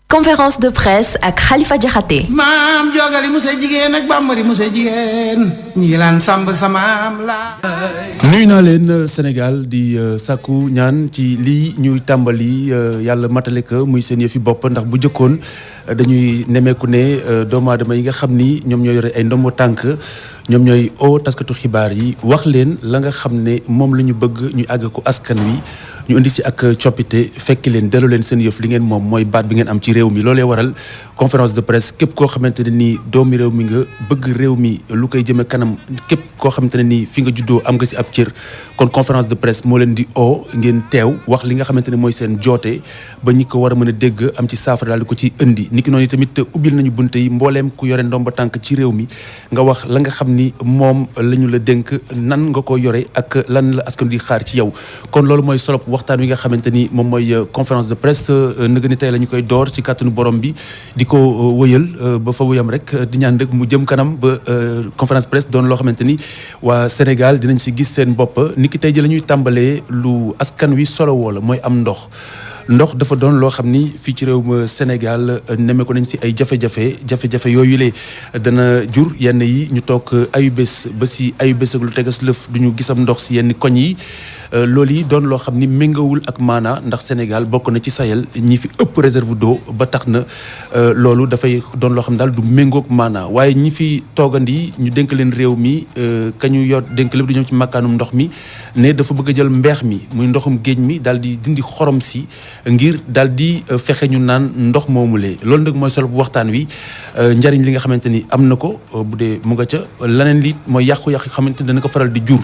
Conférence de presse ak Khalifa Diakhaté. maam jogali musa jigéen ak bambari musa jigéen ñi ngi laan sàmb samaam la. nuyu naa leen Sénégal di sàkku ñaan ci lii ñuy tàmbali yàlla matale ko muy seen yëfi bopp ndax bu jëkkoon dañuy nemeeku ne doomu aadama yi nga xam ni ñoom ñoo yore ay ndombo tànk ñoom ñooy o taskatu xibaar yi wax leen la nga xam ne moom la ñu bëgg ñu àgg ko askan wi ñu indi si ak coppite fekki leen delloo leen seen yëf li ngeen moom mooy baat bi ngeen am ci réew mi loolee waral conférence de presse képp koo xamante ne nii doomi réew mi nga bëgg réew mi lu koy jëme kanam képp koo xamante ne nii fi nga juddoo am nga si ab cër kon conférence de presse moo leen di ngeen teew wax li nga xamante ne mooy seen joote ba ñi ko war a mën a dégg am ci saafara daal di ko ci indi niki noonu tamit ubbil nañu bunte yi mbooleem ku yore ndomba tànk ci réew mi nga wax la nga xam ni moom la ñu la dénk nan nga ko yore ak lan la askan di xaar ci yow kon loolu mooy solo waxtaan wi nga xamante ni moom mooy conférence de presse nëga ni tey la ñu koy door si kàttanu borom bi di ko wëyal ba fa wëyam rek di ñaan rek mu jëm kanam ba conférence presse doon loo xamante ni waa Sénégal dinañ si gis seen bopp ni ki tey ji la ñuy tàmbalee lu askan wi solo woo la mooy am ndox dafa doon loo xam ni fii ci réewum Sénégal neme ko nañ si ay jafe-jafe yooyu lee dana jur yenn yi ñu toog ayu bés ba si ayu bés ak lu tegas lëf du ñu gisam ndox si yenn koñ yi loolu yi doon loo xam ni méngawul ak maana ndax Sénégal bokk na ci Sahel ñi fi ëpp réserve d'eau ba tax na loolu dafay doon loo xam ne daal du méngoog maana waaye ñi fi toogandi ñu dénk leen réew mi ka ñu yor dénk lépp du ñoom ci makkaanum ndox mi ne dafa bëgg a jël mbeex mi muy ndoxum géej mi daal di dindi xorom si ngir daal di fexe ñu naan ndox moomulee loolu nag mooy solo bu waxtaan wi njariñ li nga xamante ni am na ko bu dee mu nga ca leneen li mooy yàqu-yàqu xamante ni dana ko faral di jur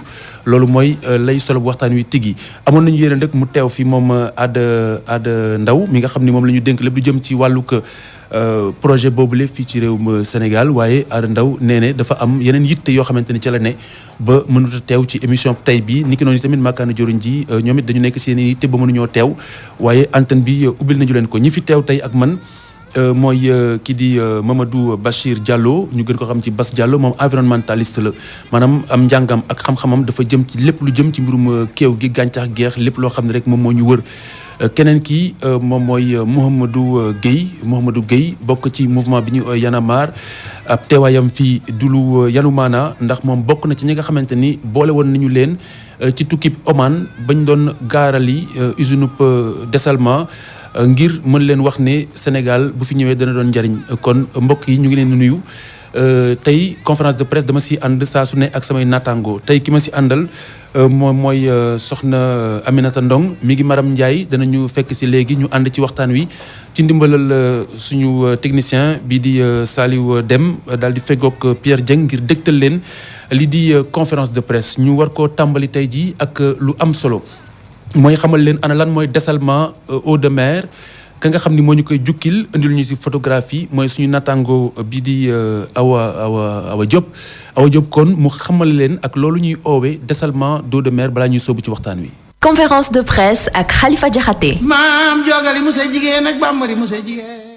loolu mooy lay solo bu waxtaan wi tigi amoon nañu yéene rek mu teew fi moom Ada Ndaw mi nga xam ni moom la ñu dénk lépp lu jëm ci wàllug projet boobule fii ci réewum Sénégal waaye Ada Ndaw nee ne dafa am yeneen yitte yoo xamante ni ca la ne ba mënut a teew ci émission tey bi niki noonu tamit makkaana joriñ ji ñoom it dañu nekk seen i yitte ba mënuñoo teew waaye antenne bi ubbil nañu leen ko ñi fi teew tey ak man mooy kii di Mamadou Bachir Diallo ñu gën ko xam ci Bass Diallo moom environnementaliste la maanaam am njàngam ak xam-xamam dafa jëm ci lépp lu jëm ci mbirum kéew gi gàncax geex lépp loo xam ne rek moom moo ñu wër keneen kii moom mooy Mouhamadou Guèye bokk ci mouvement bi ñu Y'en a marre ab teewaayam fii du lu yanu maana ndax moom bokk na ci ñi nga xamante ni boole woon nañu leen ci tukkib Oman bañ doon gaarali usine dessalement ngir mën leen wax ne Sénégal bu fi ñëwee dana doon njariñ kon mbokk yi ñu ngi leen di nuyu tey conférence de presse dama si ànd saa su ne ak samay naataango tey ki ma si àndal moom mooy soxna Aminata Ndong mi ngi Maram Ndiaye danañu fekk si léegi ñu ànd ci waxtaan wi ci ndimbalal suñu technicien bii di Saliou Dem daal di feggoog Pierre Dieng ngir dégtal leen li di conférence de presse ñu war koo tàmbali tey ji ak lu am solo mooy xamal leen ana lan mooy dessalement eau de mer ka nga xam ni moo ñu koy jukkil indil ñu si photographie mooy suñu nattaango bii di Awa Diop kon mu xamal leen ak loolu ñuy oowee dessalement d'eau de mer balaa ñuy sóobu ci waxtaan wi. Conférence de presse ak Khalifa Diakhaté. maam jogali musa jigéen ak bambari musa jigéen.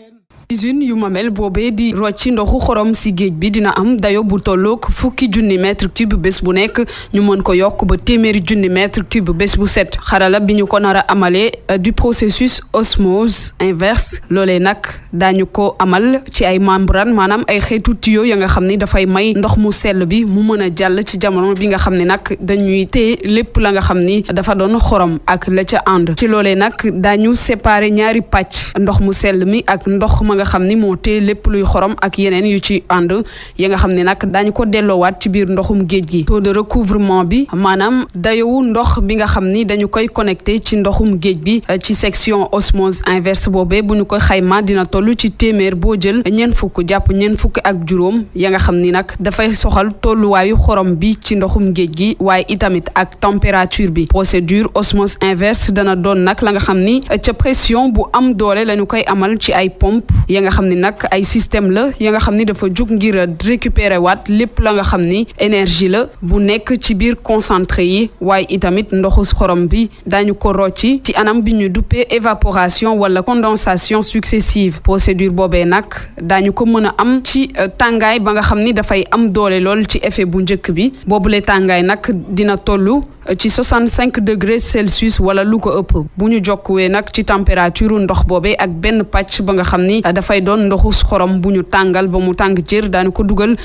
usine yu Mamel boobee di rocci ndoxu xorom si géej bi dina am dayo bu tolloog 10,000 mètre cube bés bu nekk ñu mën ko yokk ba 100,000 mètre cube bés bu set xarala bi ñu ko nar a amalee du processus osmose inverse loolee nag daañu ko amal ci ay membrane maanaam ay xeetu tuyau ya nga xam ni dafay may ndox mu sell bi mu mën a jàll ci jamono bi nga xam ne nag dañuy téye lépp la nga xam ni dafa doon xorom ak la ca ànd ci loolee nag daañu séparer ñaari pàcc ndox mu sell mi ak ndox nga xam ni moo tee lépp luy xorom ak yeneen yu ci ànd ya nga xam ne nag daañu ko delloowaat ci biir ndoxum géej gi taux de recouvrement bi maanaam dayowu ndox bi nga xam ni dañu koy connecté ci ndoxum géej bi ci section osmose inverse boobee bu ñu koy xayma dina toll ci téeméer boo jël ñeent fukk jàpp ñeent fukk ak juróom ya nga xam ni nag dafay soxal tolluwaayu xorom bi ci ndoxum géej gi waaye itamit ak température bi procédure osmose inverse dana doon nag la nga xam ni ca pression bu am doole lañu koy amal ci ay pompe ya nga xam ni nag ay système la ya nga xam ni dafa jug ngir récupérer waat lépp la nga xam ni énergie la bu nekk ci biir concentré yi waaye itamit ndoxu xorom bi daañu ko rocci ci anam bi ñu duppee évaporation wala condensation successive procédure boobee nag daañu ko mën a am ci tàngaay ba nga xam ni dafay am doole lool ci effet bu njëkk bi boobule tàngaay nag dina tollu ci 65 degrés Celsius wala lu ko ëpp bu ñu jokkuwee nag ci température ndox boobee ak benn pàcc ba nga xam ni dafay doon ndoxu xorom bu ñu tàngal ba mu tàng jër daanu ko dugal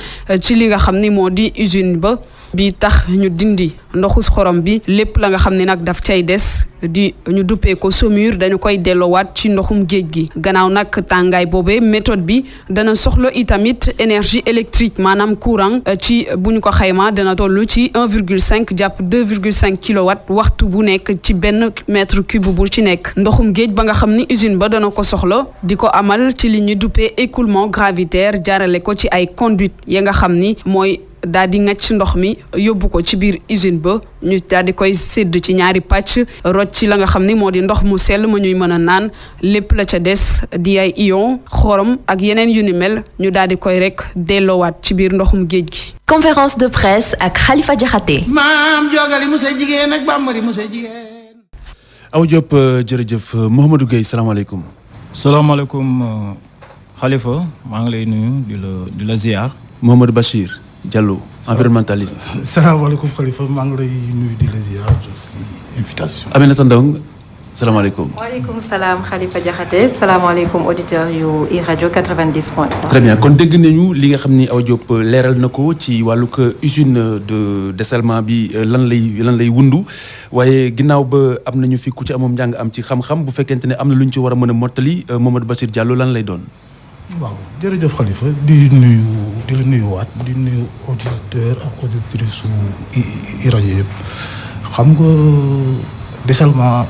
ci li nga xam ni moo di usine ba bi tax ñu dindi ndoxu xorom bi lépp la nga xam ni nag daf cay des di ñu duppee ko saumure dañu koy delloowaat ci ndoxum géej gi gannaaw nag tàngaay boobee méthode bi dana soxla itamit énergie électrique maanaam courant ci bu ñu ko xayma dana toll ci 1,5 jàpp 2,5 kilowatt waxtu bu nekk ci benn mètre cube bu ci nekk ndoxum géej ba nga xam ni usine ba dana ko soxla di ko amal ci li ñu duppee écoulement gravitaire jaarale ko ci ay conduite ya nga xam ni mooy daal di ngacc ndox mi yóbbu ko ci biir usine ba ñu daal di koy sédd ci ñaari pàcc rocc ci la nga xam ni moo di ndox mu sell ma ñuy mën a naan lépp la ca des di ay ion xorom ak yeneen yu ni mel ñu daal di koy rek delloowaat ci biir ndoxum géej gi. Conférence de presse ak Khalifa Diakhaté. maam jogali musa jigéen ak bàmbari musa jigéen. Awa Diop jërëjëf Mouhamadou Gueye salaamaaleykum. salaamaaleykum Khalifa maa ngi lay nuyu di la ziar. Mouhamadou Bachir Diallo environnementaliste. salaamaaleykum Khalifa maa ngi lay nuyu di la ziar si invitation. Aminata Ndong salaamaaleykum. waaleykum salaam Khalifa Diakhaté salaamaaleykum auditeurs yu iRadio 90.3. très bien kon dégg nañu li nga xam ni Awa Diop leeral na ko ci wàllug usine de dessalement bi lan lay wundu waaye ginnaaw ba am nañu fi ku ci amoon njàng am ci xam-xam bu fekkente ne am na lu ñu ci war a mën a mottali Mamadou Bachir Diallo lan lay doon. waaw jërëjëf Khalifa di la nuyuwaat di nuyu auditeur ak auditrice su iRadio yëpp xam nga dessalement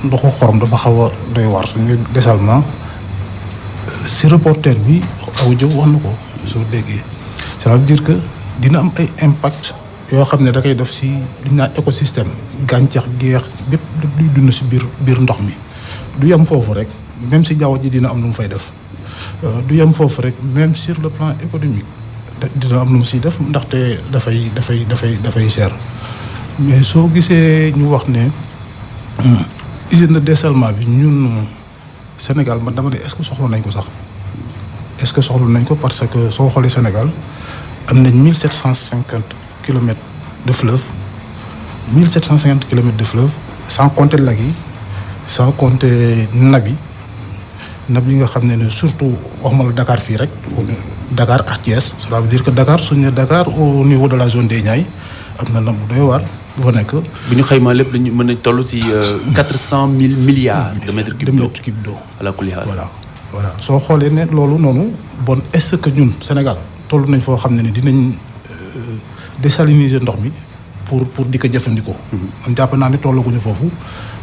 ndoxu xorom dafa xaw a doy waar suñu dessalement si reporter bi Awa Diop wax na ko soo déggee ça veut dire que dina am ay impact yoo xam ne da koy def si li ñu naan écosystème gàncax geex bépp luy dund si biir ndox mi du yem foofu rek même si jaww ji dina am lu mu fay def. du yem foofu rek même sur le plan économique dina am lu mu siy def ndaxte dafay cher mais soo gisee ñu wax ne usine de dessalement bi ñun Sénégal man dama ne est-ce que soxla nañ ko sax est-ce que soxla nañ ko parce que soo xoolee Sénégal am nañ 1750 kilomètres de fleuve 1750 kilomètres de fleuve sans compter lac yi sans compter nab yi nga xam ne surtout waxuma la Dakar fii rek Dakar ak Thiès cela veut dire que Dakar suñu ne Dakar au niveau de la zone des Niayes am na nab bu doy waar bu fa nekk. bu ñu xaymaa lépp dañu mën a toll si 400 000 milliards de mètres cubes d'eau. ala kulli haal voilà soo xoolee ne loolu noonu bon est-ce que ñun Sénégal toll nañ foo xam ne dinañ désaliniser ndox mi pour di ko jëfandikoo. man jàpp naa ne tollaguñu foofu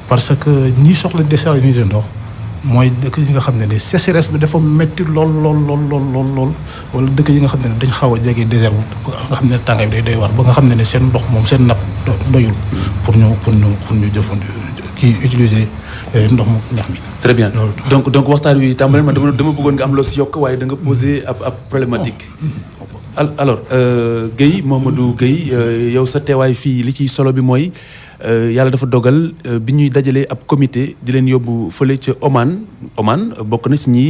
parce que ñi soxla désaliniser ndox. mooy dëkk yi nga xam ne sécheresse bi dafa métti lool wala dëkk yi nga xam ne dañ xaw a jege désert nga xam ne tàngaay bi day doy war ba nga xam ne seen ndox moom seen napp doyul pour ñu jëfandikoo kii utiliser ndox mu neex mi. très bien donc waxtaan wi tàmbali ma dama bëggoon nga am loo si yokk waaye da nga posé ab problématique. alors Guèye Mouhamadou Guèye yow sa teewaay fii li ci solo bi mooy. yàlla dafa dogal bi ñuy dajalee ab comité di leen yóbbu fële ca Oman bokk na si ñi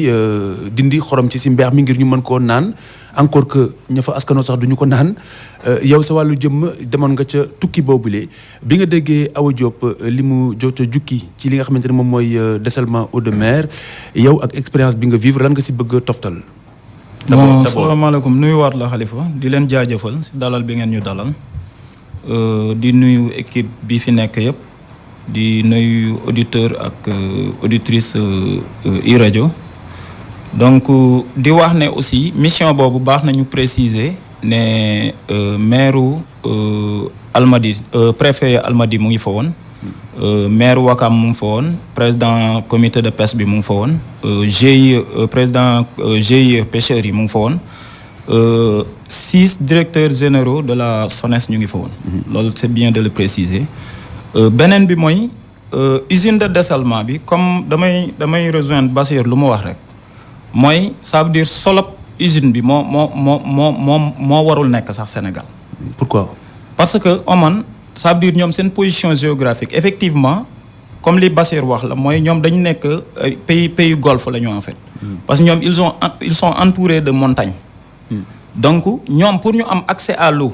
dindi xorom ci si mbeex mi ngir ñu mën koo naan encore que ña fa askanoo sax duñu ko naan yow sa wàllu jëmm demoon nga ca tukki boobule bi nga déggee Awa Diop li mu jot jukki ci li nga xamante ne moom mooy dessalement eau de mer yow ak expérience bi nga vivre lan nga si bëgg toftal. d'abord salaamaaleykum nuyuwaat la Khalifa di leen jaajëfal si dalal bi ngeen ñu dalal. di nuyu équipe bi fi nekk yëpp di nuyu auditeur ak auditrice iRadio donc di wax ne aussi mission boobu baax nañu préciser ne maire Almadies préfet Almadies mu ngi fa woon maire Wakam mu ngi fa woon président comité de pêche bi mu ngi fa woon GIE président GIE pêcheurs yi mu ngi fa woon 6 directeurs généraux de la SONES ñu ngi fa woon. loolu c'est bien de le préciser. beneen bi mooy usine de dessalement bi comme damay rejoindre Bassir lu mu wax rek mooy ça veut dire solop usine bi moo warul nekk sax Sénégal. pourquoi. parce que Oman ça veut dire ñoom seen position géographique effectivement comme li Bassir wax la mooy ñoom dañu nekk pays golfe la ñu en fait. parce que ñoom ils sont entourés de montagnes. donc ñoom pour ñu am accès à l'eau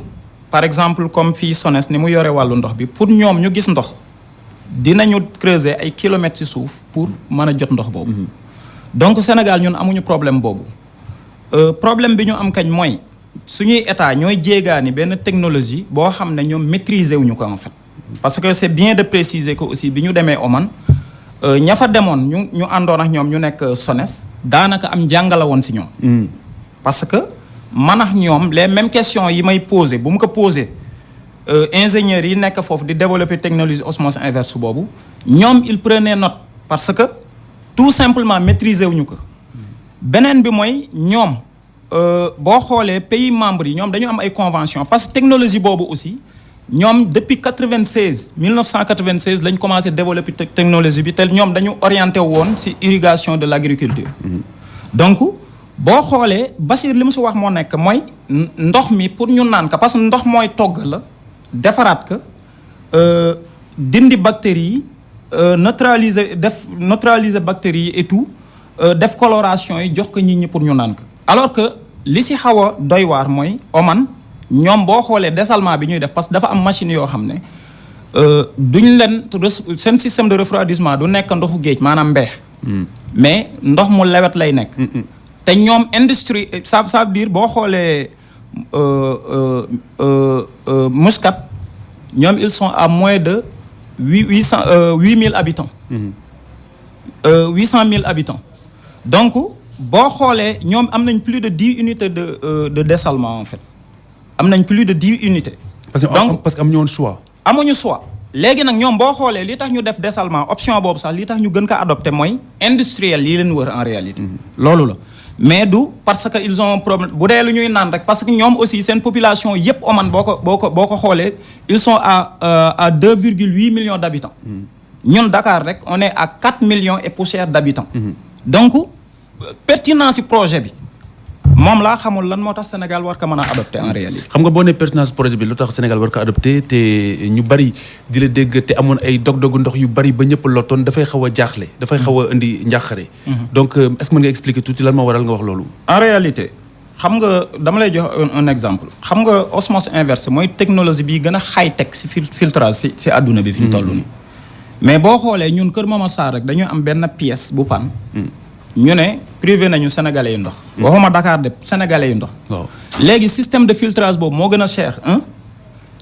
par exemple comme fii SONES ni mu yore wàllu ndox bi pour ñoom ñu gis ndox dinañu creuser ay kilomètres ci suuf pour mën a jot ndox boobu. donc Sénégal ñun amuñu problème boobu problème bi ñu am kañ mooy suñuy état ñooy jéegaani benn technologie boo xam ne ñoom maîtriser wuñu ko en fait. parce que c'est bien de préciser que aussi bi ñu demee Oman ña fa demoon ñu àndoon ak ñoom ñu nekk SONES daanaka am njàngala woon si ñoom. parce que man ak ñoom les mêmes questions yi may poser bu mu ko poser ingénieurs yi nekk foofu di développer technologie osmose inverse boobu ñoom il prenait note parce que tout simplement maîtriser wuñu ko. beneen bi mooy ñoom boo xoolee pays membres yi ñoom dañu am ay convention parce que technologie boobu aussi ñoom depuis 1996 lañ commencé développer technologie bi te ñoom dañu orienté woon ci irrigation de l'agriculture. donc boo xoolee Bachir li mu si wax moo nekk mooy ndox mi pour ñu naan ko parce que ndox mooy togg la defaraat ko dindi bactéries yi neutraliser bactéries yi et tout def coloration yi jox ko nit ñi pour ñu naan ko alors que li si xaw a doy waar mooy Oman ñoom boo xoolee dessalement bi ñuy def parce que dafa am machine yoo xam ne duñ leen seen système de refroidissement du nekk ndoxu géej maanaam mbeex mais ndox mu lewet lay nekk te ñoom industrie ça veut dire boo xoolee Muscat ñoom ils sont à moins de 8000 habitants 800 000 habitants donc boo xoolee ñoom am nañ plus de 10 unités de dessalement en fait am nañ plus de 10 unités. parce que amuñu woon choix. amuñu choix léegi nag ñoom boo xoolee li tax ñu def dessalement option boobu sax li tax ñu gën ko adopté mooy industriel yi leen wër en réalité. loolu la mais du parce que ils ont un problème bu dee lu ñuy naan rek parce que ñoom aussi seen population yépp Oman boo ko xoolee ils sont à 2,8 millions d'habitants. ñun Dakar rek on est à 4 millions et poussière d'habitants. donc pertinence ci projet bi moom laa xamul lan moo tax Sénégal war ko mën a adopté en réalité. xam nga boo nee pertinence projet bi lu tax Sénégal war ko adopté te ñu bari di la dégg te amoon ay dog-dogu ndox yu bari ba ñëpp lottoon dafay xaw a jaaxle. dafay xaw a indi njàqare. donc est-ce que mën nga expliquer tuuti lan moo waral nga wax loolu. en réalité xam nga dama lay jox un exemple xam nga osmose inverse mooy technologie bi gën a high-tech ci filtrage ci àdduna bi fi ñu toll nii. mais boo xoolee ñun Kër Mama Sarr rek dañu am benn pièce bu pan ñu ne privé nañu sénégalais yu ndox. waxuma Dakar de sénégalais yu ndox. waaw léegi système de filtrage boobu moo gën a cher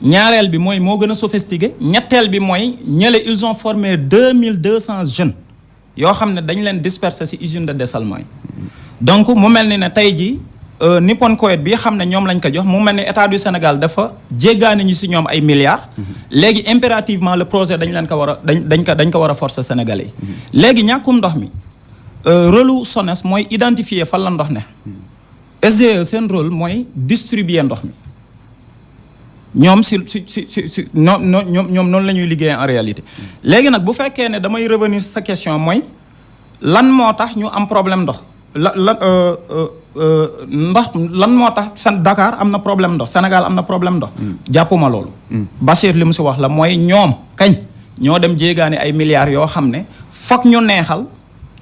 ñaareel bi mooy moo gën a sophistiqué ñetteel bi mooy ñële ils ont formé 2200 jeunes yoo xam ne dañ leen disperser ci usine de dessalement yi. donc mu mel ni ne tey jii Nippon Koet bi xam ne ñoom lañ ko jox mu mel ni état du Sénégal dafa jéggaane ñu ci ñoom ay milliards. léegi impérativement le projet dañ leen ko war a dañ ko war a forcer sénégalais yi. léegi ñàkkum ndox mi. rôle SONES mooy identifier fan la ndox ne SDE seen rôle mooy distribuer ndox mi ñoom ñoom noonu la ñuy liggéey en réalité. léegi nag bu fekkee ne damay revenir sa question mooy lan moo tax ñu am problème ndox ndox lan moo tax Dakar am na problème ndox Sénégal am na problème ndox. jàppuma loolu. Bachir li mu si wax la mooy ñoom kañ ñoo dem jéegaani ay milliards yoo xam ne fokk ñu neexal.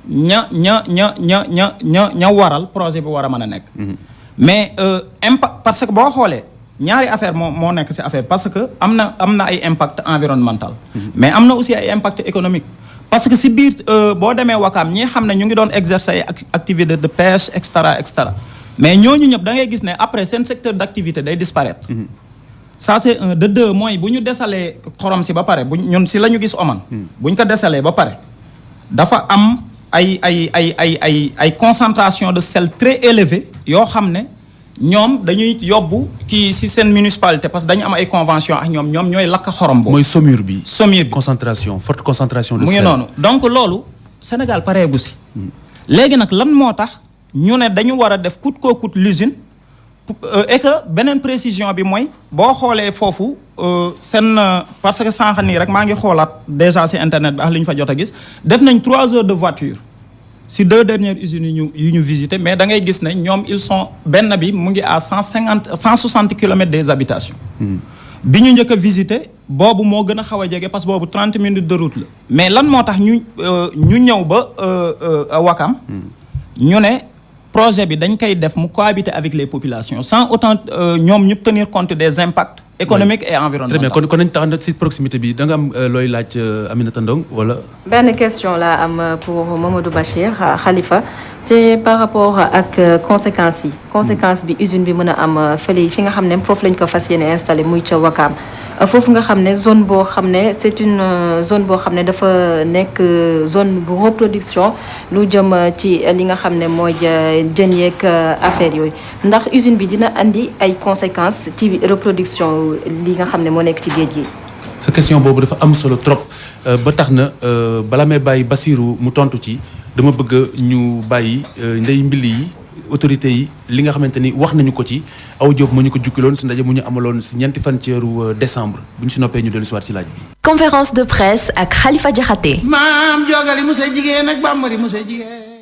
ña waral projet bi war a mën a nekk. mais impact parce que boo xoolee ñaari affaire moo nekk ci affaire parce que am na ay impact environnemental. mais am na aussi ay impact économique. parce que ci biir boo demee Wakaam ñi xam ne ñu ngi doon exercer ay activité de pêche et cetera mais ñooñu ñëpp da ngay gis ne après seen secteur d'activité day disparaître. ça c'est un de deux mooy bu ñu desalee xorom ci ba pare ñun ci la ñu gis Oman. bu ñu ko desalee ba pare dafa am. ay concentration de sel très élevée yoo xam ne ñoom dañuy yóbbu kii ci seen municipalité parce que dañu am ay convention ak ñoom ñooy lakk xorom boobu. mooy saumure bi. concentration forte concentration de sel. mu ngi noonu donc loolu Sénégal pareegu ci. léegi nag lan moo tax ñu ne dañu war a def coûte que coûte l'usine et que beneen précision bi mooy boo xoolee foofu seen parce que sànq nii rek maa ngi xoolaat déjà ci internet bi ak li ñu fa jot a gis def nañ 3 heures de voiture ci 2 dernières usines yu ñu visité mais da ngay gis ne ñoom ils sont benn bi mu ngi à 160 kilomètres des habitations. bi ñu njëkk a visité boobu moo gën a xaw a jege parce que boobu 30 minutes de route la. mais lan moo tax ñu ñëw ba Wakam ñu ne. projet bi dañ koy def mu cohabiter avec les populations sans autant ñoom ñu tenir compte des impacts économique et environnemental. très bien kon nañ tax na si proximité bi da nga am looy laaj Aminata Ndong wala. benn question laa am pour Mamadou Bachir Khalifa ci par rapport ak conséquences yi. conséquence bi usine bi mën a am fële fi nga xam ne foofu lañ ko fas yéene installé muy ca Wakaam foofu nga xam ne zone boo xam ne c'est une zone boo xam ne dafa nekk zone bu reproduction lu jëm ci li nga xam ne mooy jën yeeg affaire yooyu ndax usine bi dina andi ay conséquences ci reproduction li nga xam ne moo nekk ci géej gi. sa question boobu dafa am solo trop ba tax na bala may bàyyi Basirou mu tontu ci dama bëgg ñu bàyyi ndey mbili yi autorités yi li nga xamante ni wax nañu ko ci Awa Diop mu ñu ko jukkiloon si ndaje mu ñu amaloon si ñeenti fan ci weeru décembre bu ñu si noppee ñu dellu si waat si laaj bi. conférence de presse ak Khalifa Diakhaté. maam jogali monsieur jigéen ak bambari monsieur jigéen.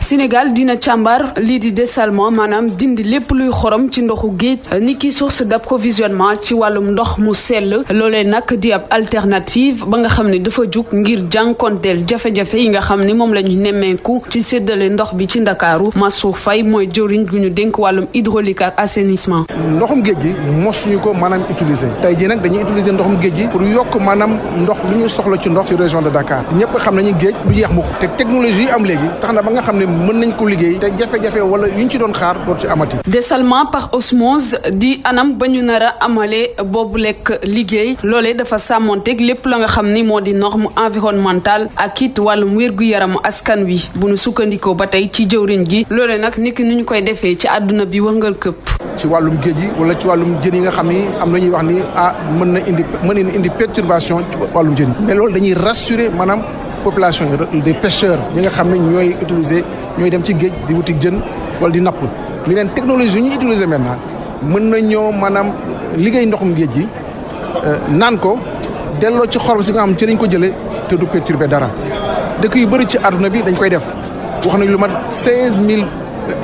Sénégal dina càmbar lii di dessalement maanaam dindi lépp luy xorom ci ndoxu géej ni ki source d'approvisionnement ci wàllum ndox mu sell loolee nag di ab alternative ba nga xam ne dafa jug ngir jànkonteel jafe-jafe yi nga xam ni moom la ñu nemmeeku ci séddale ndox bi ci Ndakaaru Massour Faye mooy jëriñ gu ñu dénk wàllum hydraulique ak assainissement. ndoxum géej gi mosuñu ko maanaam utiliser tey jii nag dañuy utiliser ndoxum géej gi pour yokk maanaam ndox lu ñu soxla ci ndox ci région de Dakar ñëpp xam nañu géej du jeex mukk te technologie yi am léegi tax na ba nga xam ne mën nañ ko liggéey te jafe-jafe wala yu ñu ci doon xaar doot ci amati. dessalement par osmose di anam ba ñu nar a amalee boobu lekk liggéey loolee dafa sàmmonteeg lépp la nga xam ni moo di norme environnementale ak it wàllum wér-gu-yaramu askan wi bu nu sukkandikoo ba tey ci jëwriñ gi loolee nag niki ni ñu koy defee ci àdduna bi wëngal këpp. ci wàllum géej gi wala ci wàllum jën yi nga xam ni am na ñuy wax ni mën na indi perturbation ci wàllum jën yi mais loolu dañuy rassurer maanaam population yi des pêcheurs ñi nga xam ne ñooy utiliser ñooy dem ci géej di wuti jën wala di napp li leen technologie yu ñuy utiliser maintenant mën na ñoo maanaam liggéey ndoxum géej gi naan ko delloo ci xorom si nga xam ci lañ ko jëlee te du perturber dara dëkk yu bëri ci àdduna bi dañ koy def wax nañ lu mat 16000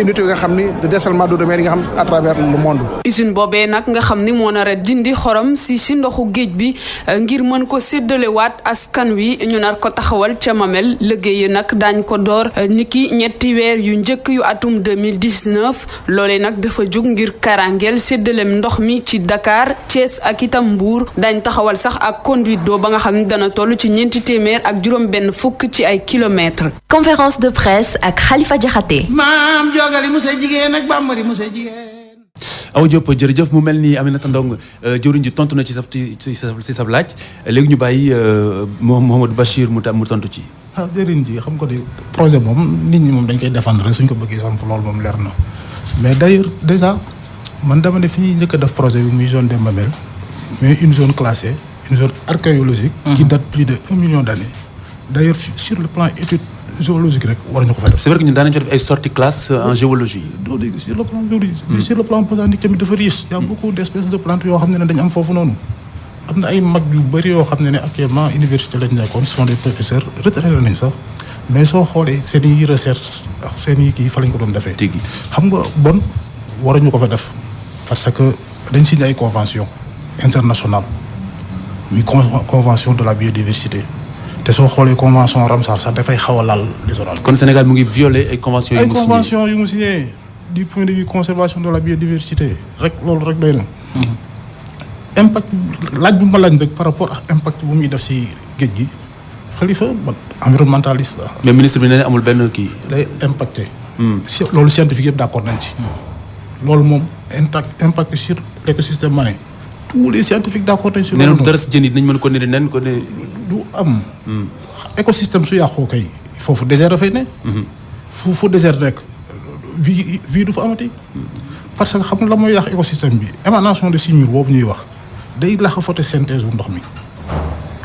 unités yi nga xam ni de dessalement d'eau de mer yi nga xam à travers le monde. usine boobee nag nga xam ni moo nar a dindi xorom si ndoxu géej bi ngir mën ko séddalewaat askan wi ñu nar ko taxawal ca Mamel liggéey nag daañ ko door niki ñetti weer yu njëkk yu atum 2019 loolee nag dafa jug ngir karangeel séddalem ndox mi ci Dakar Thiès ak itam Mbour daañ taxawal sax ak conduite d'eau ba nga xam ni dana toll ci 400 ak juróom-benn fukk ci ay kilomètres. conférence de presse ak Khalifa Diakhaté. jogali monsieur jigéen ak bambari monsieur jigéen. Awa Diop jërëjëf mu mel ni Aminata Ndong jëwriñ ji tontu na ci sa laaj léegi ñu bàyyi Mouhamadou Bachir mu tontu ci. jëriñ ji xam ko ni projet moom nit ñi moom dañ koy défendre suñ ko bëggee samp loolu moom leer na mais d'ailleurs déjà man dama ne fi ñuy njëkk a def projet bi muy zone des Mamelles mais une zone classée une zone archéologique. qui date plus de 1 million d'années d'ailleurs sur le plan étude géologique rek war nañu ko fa def. c'est vrai que ñun daan nañu def ay sorties classe en géologie. doo dégg sur le plan géologique. mais sur le plan botanique tamit dafa riche. y a beaucoup d'espèces de plantes yoo xam ne dañu am foofu noonu. am na ay mag yu bëri yoo xam ne actuellement université lañ nekkoon ce sont des professeurs retraités nañ sax mais soo xoolee seen i recherche ak seen i kii fa lañ ko doon defee. xam nga bon waruñu ko fa def parce que dañ signé ay convention internationale muy convention de la biodiversité. te soo xoolee convention Ramsar sax dafay xaw a laal littoral. kon Sénégal mu ngi violé ay conventions yu mu signé du point de vue conservation de la biodiversité rek loolu rek doy na. impact laaj bu ma laaj nag par rapport ak impact bu muy def si géej gi Khalifa environnementaliste la. mais ministre bi nee na amul benn kii. day impacté. loolu scientifique yëpp d'accord nañ ci. loolu moom impact sur l'écosystème marin. tous les scientifiques d'accord nañ ci. nee na dara si jën yi dinañ mën ko ne nen ko ne. du am. écosystème su yàqoo kay foofu désert dafay ne. fu désert rek vie du fa amati. parce que xam nga la mooy yàq écosystème bi émanation de cyanure boobu ñuy wax day lax photosynthèse bu ndox mi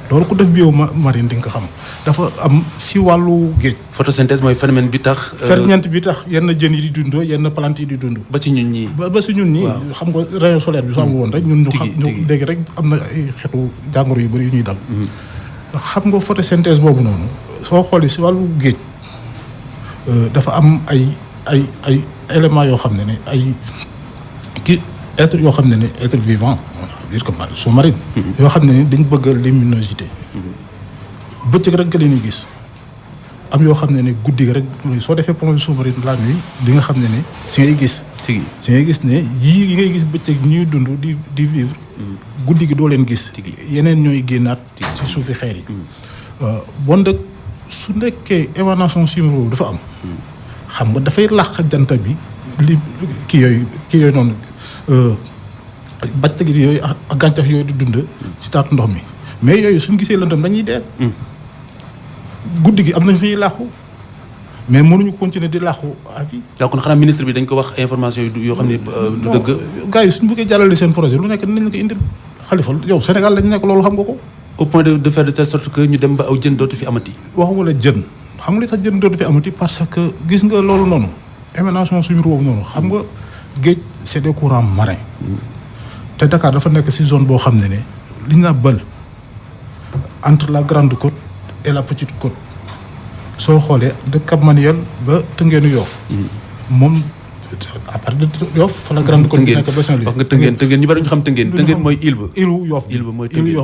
loolu ku def biomarine di nga ko xam dafa am si wàllu géej. photosynthèse mooy phénomène bi tax. ferñeent bi tax yenn jën yi di dund yenn plante yi di dund. ba ci ñun ñii. ba si ñun ñii. xam nga rayon solaire bi soo amul woon rek. ñun ñu dégg rek am na ay xeetu jàngoro yu bëri yu ñuy dal. xam nga photosynthèse boobu noonu soo xoolee si wàllu géej dafa am ay éléments yoo xam ne ay être yoo xam ne être vivant dire que sous-marine yoo xam ne dañ bëgg luminosité bëccëg rek nga leen di gis am yoo xam ne guddi gi rek soo defee plongée sous-marine la nuit di nga xam ne si ngay gis. si ngay gis ne yii yi ngay gis bëccëg ñuy dund di vivre. guddi gi doo leen gis. yeneen ñooy génnaat ci suufi xeer yi. bon nag su nekkee émanation chimique boobu dafa am. xam nga dafay làq jant bi li kii yooyu noonu bëccëg yooyu ak gàncax yooyu di dund ci taatu ndox mi mais yooyu suñu gisee lëndëm dañuy dee. guddi gi am nañ fi ñuy làqu mais mënuñu continuer di làqu à vie. waaw kon xanaa ministre bi dañ ko wax information yoo xam ne du dëgg. gars yi suñu bëggee jàllale seen projet lu nekk dinañ la ko indil Khalifa yow Sénégal lañ nekk loolu xam nga ko. au point de faire de telle sorte que ñu dem ba aw jën dootu fi amati. waxuma la jën xam nga li tax jën dootu fi amati parce que gis nga loolu noonu émanation suñu boobu noonu xam nga géej c'est des courants marins. te Dakar dafa nekk ci zone boo xam ne li ñu naan bël entre la grande côte et la petite côte soo xoolee de Cap Manuel ba Tëngeenu Yoff moom à partir de Yoff fa la grande côte bi nekk ba Saint-Louis. wax nga Tëngeen ñu bari ñu xam Tëngeen mooy île ba. îlu Yoff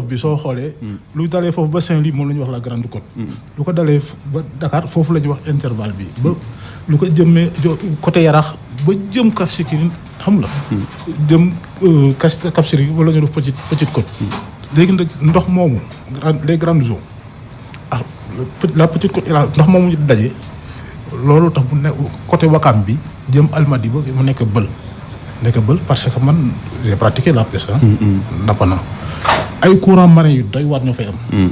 bi soo xoolee. lu dalee foofu ba Saint-Louis moom la ñuy wax la grande côte. lu ko dalee ba Dakar foofu la ñuy wax intervalle bi ba lu ko jëmee côté Yarax ba jëm Cap Skirring xam la. jëm Cap Skirring wala ñu def petite côte. léegi nag ndox moomu les grandes eaux la petite côte ndox moomu ñu daje loolu tax mu ne côté Wakam bi jëm Almadies ba mu nekk bël parce que man j'ai pratiqué la pêche napp na ay courants marins yu doy waar ñoo fay am.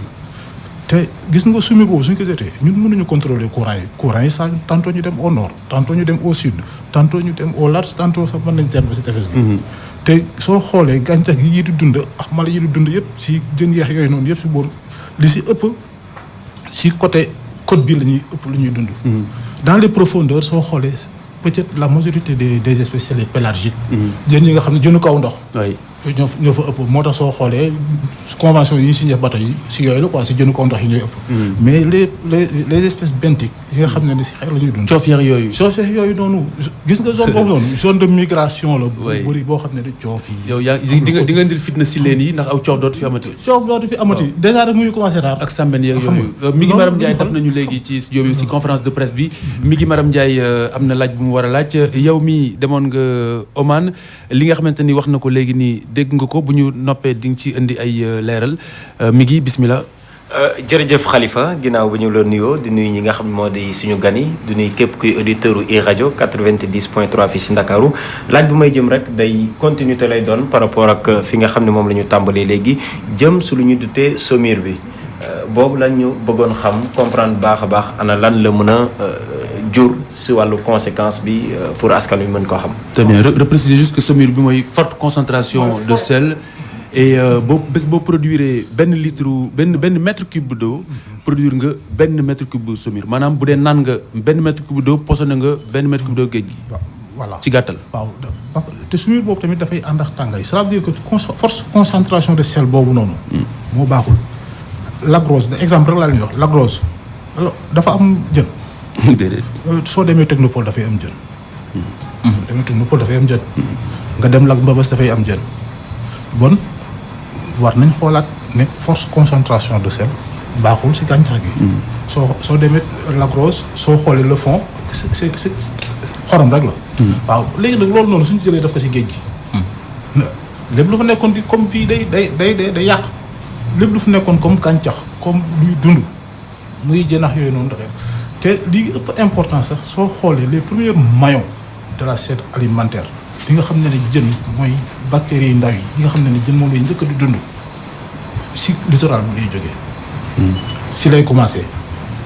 te gis nga sumi boobu suñ ko jotee ñun mënuñu contrôler courants yi saa tantôt ñu dem au nord tantôt ñu dem au sud tantôt ñu dem au large tantôt sax mën nañ teer ba si tefes gi. te soo xoolee gàncax yi di dund ak mala yi di dund yëpp si jën yeex yooyu noonu yëpp si booru li si ëpp si côté côte bi la ñuy ëpp lu ñuy dund. dans les profondeurs soo xoolee peut-être la majorité des espèces c'est les pélagiques. jën yi nga xam ne jënu kaw ndox. ñoo fa ëpp moo tax soo xoolee convention yi ñu signé bateau yi si yooyu la quoi si jënu kaw ndox yi ñooy ëpp. mais les espèces benthiques yi nga xam ne si xeer la ñuy dund. coof yooyu noonu gis nga zone boobu noonu zone de migration la. bu bëri boo xam ne di coof yi. yow yaa di nga indil fitna si leen yi ndax aw coof dootu fi amati. coof dootu fi amati déjà rek muy commencé raar. ak sàmben yeeg yooyu. mi ngi Maram Ndiaye tam nañu léegi ci studio bi si conférence de presse bi. mi ngi Maram Ndiaye am na laaj bu mu war a laaj yow mi demoon nga Oman li nga xamante ni wax na ko léegi nii dégg nga ko bu ñu noppee di nga ci indi ay leeral mi ngi bismillah. jërëjëf Khalifa ginnaaw bu ñu la nuyoo di nuyu ñi nga xam moo di suñu gan yi di nuyu képp kuy auditeur u iRadio 90.3 fii si Ndakaaru laaj bu may jëm rek day continuité lay doon par rapport ak fi nga xam ne moom la ñu tàmbalee léegi jëm su lu ñu dutee SOMIR bi boobu la ñu bëggoon xam comprendre baax a baax ana lan la mën a jur si wàllu conséquence bi pour askan wi mën koo xam. très bien repréciser juste que SOMIR bi mooy forte concentration de sel. et boo produire benn mètre cube d'eau produire nga benn mètre cube bu SOMIR maanaam bu dee naan nga benn mètre cube d'eau posone nga benn mètre cube d'eau géej gi. voilà ci gàttal. waaw te SOMIR boobu tamit dafay ànd ak tàngaay ça veut dire que force concentration de sel boobu noonu. moo baaxul. Lac Rose exemple rek laa leen wax Lac Rose dafa am jën. déedéet. soo demee Technopole dafay am jën. soo demee Technopole dafay am jën. nga dem Lac Mbabas dafay am jën. bon war nañ xoolaat ne force concentration de sel baaxul ci gàncax gi. soo demee Lac Rose soo xoolee le fond c'est xorom rek la. waaw léegi nag loolu noonu suñu jëlee def ko ci géej gi. lépp lu fa nekkoon di comme fii day yàq lépp lu fa nekkoon comme gàncax comme luy dund muy jënax yooyu noonu dafay te li ëpp importance sax soo xoolee les premiers maillons de la chaîne alimentaire. li nga xam ne jën mooy bactéries yu ndaw yi nga xam ne jën moom lay njëkk di dund si littoral bu lay jógee. si lay commencé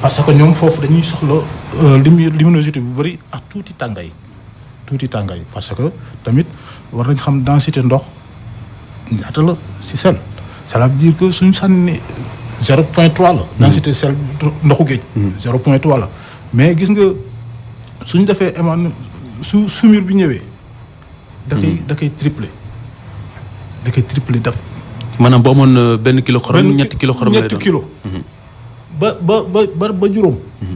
parce que ñoom foofu dañuy soxla luminosité bu bëri ak tuuti tàngaay parce que tamit war nañ xam densité ndox ñaata la si sel ça veut dire que suñ sànni 0.3 la. densité sel ndoxu géej. 0.3 la mais gis nga suñ defee SOMIR bi ñëwee. da koy triplé daf. maanaam bu amoon benn kilo xorom ñetti kilo xorom lay doon. ñetti kilo. ba juróom.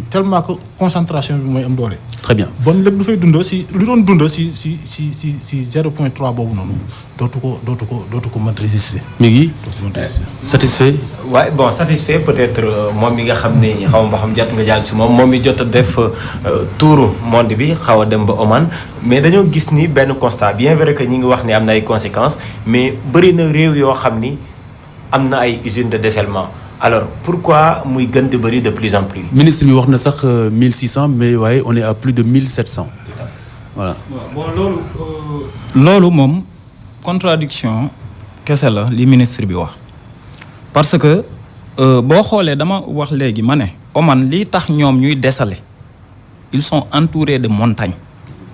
tellement que concentration bi mooy am doole. très bien bon lépp lu fay dundoo si lu doon dundoo si 0.3 boobu noonu dootu ko mën résister. mi ngi dootu ko mën résister. satisfait. waaye bon satisfait peut-être moom mi nga xam ne xaw ma xam jot nga jàll si moom mi jot a def touru monde bi xaw a dem ba Oman mais dañoo gis ni benn constat bien vrai que ñi ngi wax ni am na ay conséquences mais bëri na réew yoo xam ni am na ay usines de dessalement alors pourquoi muy gën di bëri de plus en plus. ministre bi wax na sax 1600 mais waaye on est à plus de 1700 voilà. bon loolu moom contradiction kese la li ministre bi wax parce que boo xoolee dama wax léegi ma ne Oman lii tax ñoom ñuy dessaler ils sont entourés de montagnes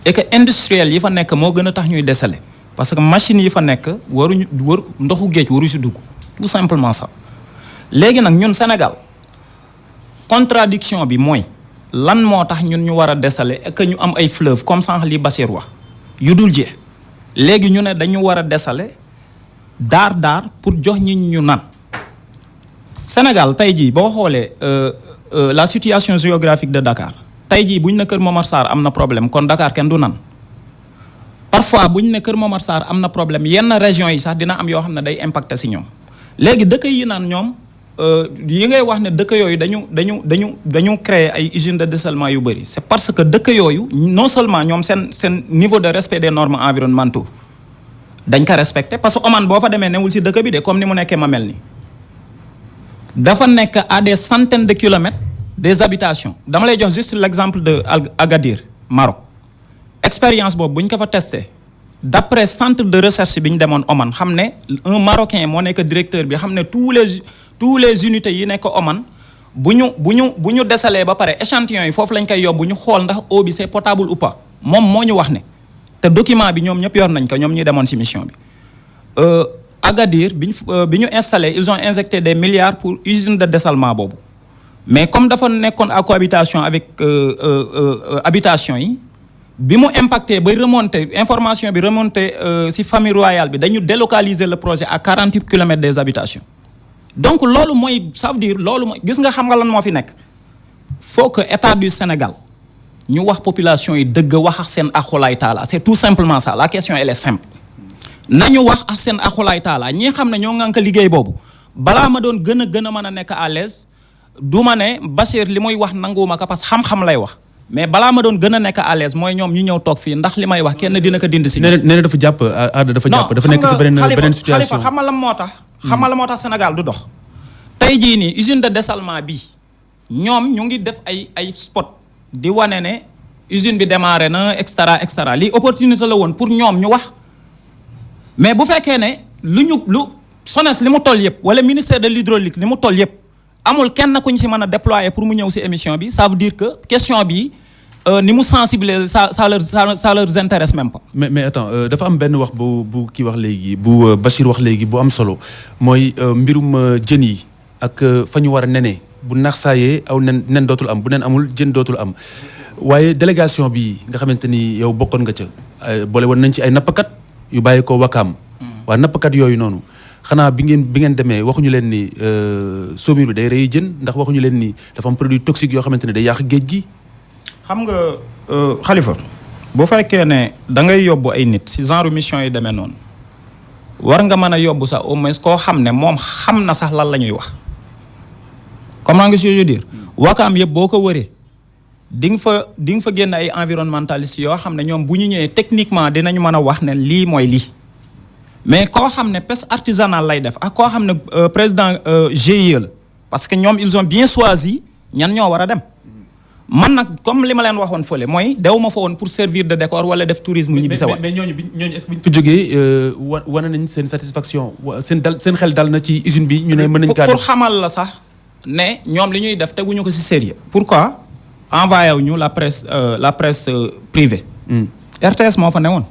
et que industriels yi fa nekk moo gën a tax ñuy dessaler parce que machines yi fa nekk ndoxu géej waru si dugg tout simplement ça. léegi nag ñun Sénégal contradiction bi mooy lan moo tax ñun ñu war a dessaler et que ñu am ay fleuve comme sànq li Bachir wax yu dul jeex léegi ñu ne dañu war a dessaler daar pour jox ñi ñu naan Sénégal tey jii boo xoolee la situation géographique de Dakar tey jii bu ñu ne Kër Momar Sarr am na problème kon Dakar kenn du nan parfois bu ñu ne Kër Momar Sarr am na problème yenn régions yi sax dina am yoo xam ne day impacter si ñoom léegi dëkk yi naan ñoom. yi ngay wax ne dëkk yooyu dañu créer ay usines de dessalement yu bëri c'est parce que dëkk yooyu non seulement ñoom seen niveau de respect des normes environnementaux dañ ko respecté parce que Oman boo fa demee newul si dëkk bi de comme ni mu nekkee ma mel ni dafa nekk à des centaines de kilomètres des habitations dama lay jox juste l'exemple de Agadir Maroc expérience boobu bu ñu ko fa testé d'après centre de recherche bi ñu demoon Oman xam ne un Marocain moo nekk directeur bi xam ne tous les unités yi nekk Oman bu ñu dessalee ba pare échantillons yi foofu lañ koy yóbbu ñu xool ndax eau bi c'est potable ou pas moom moo ñu wax ne te document bi ñoom ñëpp yor nañ ko ñoom ñuy demoon ci mission bi Agadir bi ñu installé ils ont injecté des milliards pour usine de dessalement boobu mais comme dafa nekkoon à cohabitation avec habitation yi bi mu impacté ba remonté information bi remonté ci famille royale bi dañu délocaliser le projet à 48 kilomètres des habitations donc loolu mooy ça veut dire loolu mooy gis nga xam nga lan moo fi nekk faut que état du Sénégal ñu wax population yi dëgg wax ak seen axulaay taala c'est tout simplement ça la question elle est simple nañu wax ak seen axulaay taala ñi xam ne ñoo ngànk liggéey boobu balaa ma doon gën a mën a nekk à l'aise du ma ne Bachir li muy wax nanguwuma ko parce que xam-xam lay wax mais balaa ma doon gën a nekk à l'aise mooy ñoom ñu ñëw toog fii ndax li may wax kenn dina ko dindi si. nee na dafa jàpp aada dafa jàpp dafa nekk si beneen situation. Xalifa xamal la moo tax Sénégal du dox. tey jii nii usine de dessalement bi ñoom ñu ngi def ay spot di wane ne usine bi démarré na et cetera lii opportunité la woon pour ñoom ñu wax mais bu fekkee ne lu SONES li mu toll yëpp wala ministère de l'hydraulique li mu toll yëpp amul kenn ku ñu si mën a déployer pour mu ñëw si émission bi ça veut dire que question bi ni mu sensibiliser ça leur intéresse même pas. mais attends dafa am benn wax bu kii wax léegi bu Bachir wax léegi bu am solo mooy mbirum jën yi ak fa ñu war a nenee bu nax saayee aw nen dootul am bu nen amul jën dootul am waaye délégation bi nga xamante ni yow bokkoon nga ca boole woon nañ ci ay nappkat yu bàyyi ko Wakaam waa nappkat yooyu noonu xanaa bi ngeen demee waxuñu leen ni saumure bi day rey jën ndax waxuñu leen ni dafa am produit toxique yoo xamante ne day yàq géej gi. xam nga Khalifa bu fekkee ne da ngay yóbbu ay nit ci genre mission yi demee noonu war nga mën a yóbbu sax au moins koo xam ne moom xam na sax lan la ñuy wax comment nga si dire Wakaam yëpp boo ko wëree di nga fa génn ay environnementalistes yoo xam ne ñoom bu ñu ñëwee techniquement dinañu mën a wax ne lii mooy lii mais koo xam ne pêche artisanale lay def ak koo xam ne président GIE la parce que ñoom ils ont bien choisi ñan ñoo war a dem man nag comme li ma leen waxoon fële mooy dew ma fa woon pour servir de décor wala def tourisme ñibbi sa waat mais ñooñu est-ce que bi ñu fa jógee wane nañ seen satisfaction seen xel dal na ci usine bi ñu ne mën nañ kaa pour xamal la sax ne ñoom li ñuy def teguñu ko ci sérieux pourquoi envoyé wu ñu la presse privée RTS moo fa newoon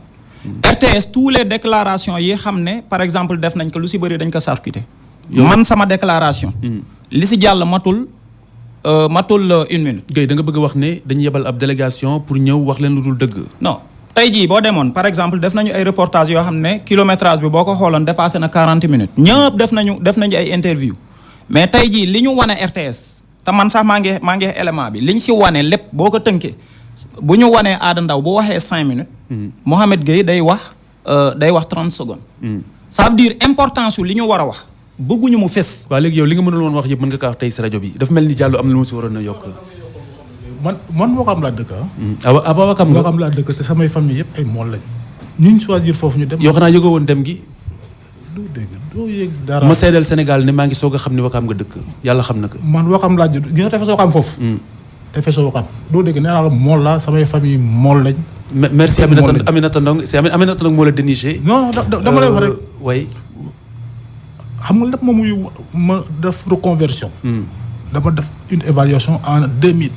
RTS tous les déclarations yi xam ne par exemple def nañ ko lu ci bëri dañ ko charcuté man sama déclaration li ci jàll matul une minute. Guèye da nga bëgg a wax ne dañu yebal ab délégation pour ñëw wax leen lu dul dëgg. non tey jii boo demoon par exemple def nañu ay reportages yoo xam ne kilométrage bi boo ko xooloon dépassé na 40 minutes. ñëpp def nañu ay interview mais tey jii li ñu wane RTS te man sax maa ngi élément bi liñ si wane lépp boo ko tënkee bu ñu wanee Aada Ndaw bu waxee 5 minutes. Mohamed Gueye day wax 30 secondes. ça veut dire importance su li ñu war a wax bëgguñu mu fes. waaw léegi yow li nga mënul woon wax yëpp mën nga kaa wax tey si rajo bi dafa mel ni Diallo am na lu mu si waroon a yokk. man Wakaam laa dëkk Wakaam nga Wakaam laa dëkk te samay famille yëpp ay mool lañ. ñu choisir foofu ñu dem. yow xanaa yëgoo woon dem gi. doo yëg dara. ma seedeel Sénégal ne maa ngi soog a xam ni Wakaam nga dëkk yàlla xam na ko. man Wakaam laa judd gis nga tefes Wakaam foofu. tefes Wakaam doo dégg nee naa la mool la samay famille mool lañ. merci Aminata Ndong c'est Aminata Ndong moo la déniché. non dama lay wax rek. way xam nga lépp moom muy ma def reconversion. dama def une évaluation en 2000.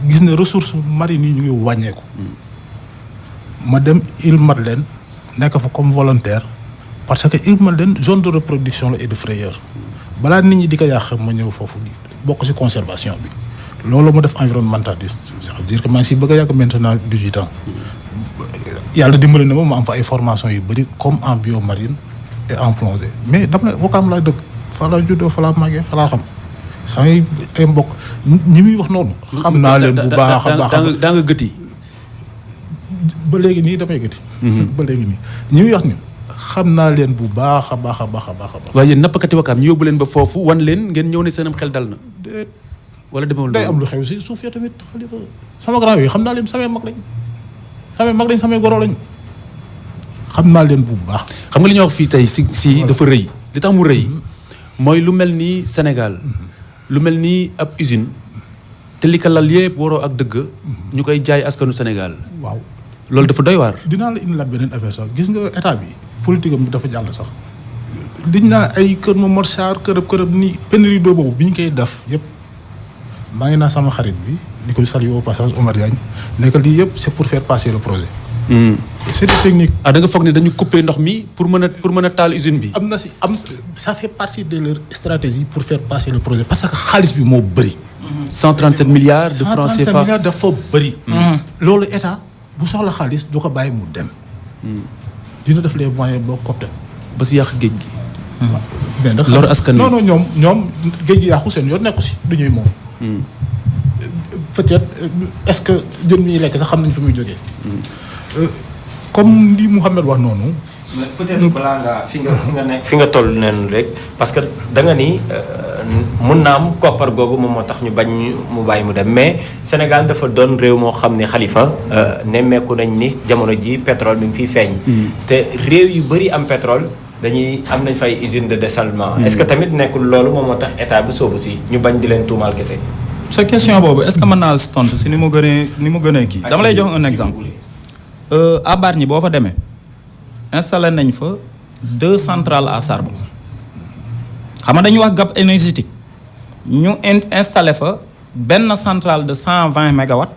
gis ne ressources marines yi ñu ngi wàññeeku. ma dem Île Madeleine nekk fa comme volontaire parce que Île Madeleine zone de reproduction la et de frayeur balaa nit ñi di ko yàq ma ñëw foofu di bokk ci conservation bi loolu ma def environnementaliste ça veut dire que maa ngi si bëgg a yàgg maintenant 18 ans yàlla dimbali na ma am fa ay formation yu bëri comme en biomarine et en plongée mais dama ne Wakaam laa dëkk fa laa juddoo fa laa màggee fa laa xam samay ay mbokk ñi muy wax noonu. xam naa leen bu baax a baax daa nga gëti. ba léegi nii damay gëti. ba léegi nii ñi muy wax ni xam naa leen bu baax a baax a baax a baax. waaye yéen nappkati Wakaam ñu yóbbu leen ba foofu wan leen ngeen ñëw ne seenam xel dal na. wala demewul day am lu xew si suuf ya tamit Xalifa sama grand yooyu xam naa leen samay mag lañ samay goro lañ xam naa leen bu baax. xam nga li ñuy wax fii tey si dafa rëy li tax mu rëy mooy lu mel ni Sénégal lu mel ni ab usine te li ko lal yëpp waroo ak dëgg ñu koy jaay askanu Sénégal. waaw loolu dafa doy waar. dinaa la indilaat beneen affaire sax gis nga état bi politique am bi dafa jàll sax liñ naa ay kër Momar Sarr kërëb ni pénurie d'eau boobu bi ñu koy def yëpp maa ngi naa sama xarit bi di ko saluer au passage Omar Diagne nekk lii yëpp c'est pour faire passer le projet. c'est des techniques. da nga foog ne dañu couper ndox mi pour mën a taal usine bi. Ça fait partie de leur stratégie pour faire passer le projet parce que xaalis bi moo bëri. 137 milliards de francs CFA 137 milliards dafa bëri. loolu état bu soxla xaalis du ko bàyyi mu dem. dina def les moyens boo copte. ba si yàq géej gi. waaw lor askan wi non ñoom géej gi yàqu seen yoon nekku si du ñuy moom. peut-être est-ce que jën ñuy lekk sax xam nañ fi muy jógee. comme li Mouhamed wax noonu. mais peut-être balaa ngaa fi nga toll neen rek parce que da nga ni mun naa am koppar googu moom moo tax ñu bañ mu bàyyi mu dem mais Sénégal dafa doon réew moo xam ne Xalifa nemmeeku nañ ni jamono ji pétrole mi ngi fiy feeñ. te réew yu bëri am pétrole am nañ fay usine de dessalement. est-ce que tamit nekkul loolu moom moo tax état bi soobu si ñu bañ di leen tuumaal kese. sa question boobu est-ce que mën naa la si tontu si ni mu gënee kii. dama lay jox un exemple. à Bargny boo fa demee installé nañ fa 2 centrales à charbon xam nga dañuy wax gap énergétique ñu installé fa benn centrale de 120 mégawatts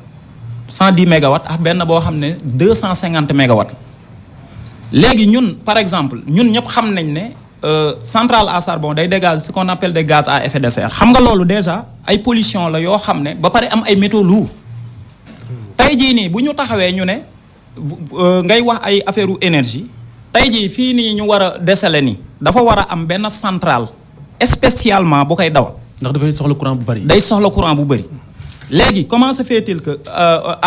110 mégawatts ak benn boo xam ne 250 mégawatts léegi ñun par exemple ñun ñëpp xam nañ ne centrale à charbon day dégager ce qu'on appelle des gaz à effet de serre xam nga loolu déjà ay pollution la yoo xam ne ba pare am ay métaux lourds tey jii nii bu ñu taxawee ñu ne ngay wax ay affaire u énergie tey jii fii nii ñu war a dessaler nii dafa war a am benn centrale spécialement bu koy dawal. ndax dafay soxla courant bu bari. day soxla courant bu bari léegi comment se fait-il que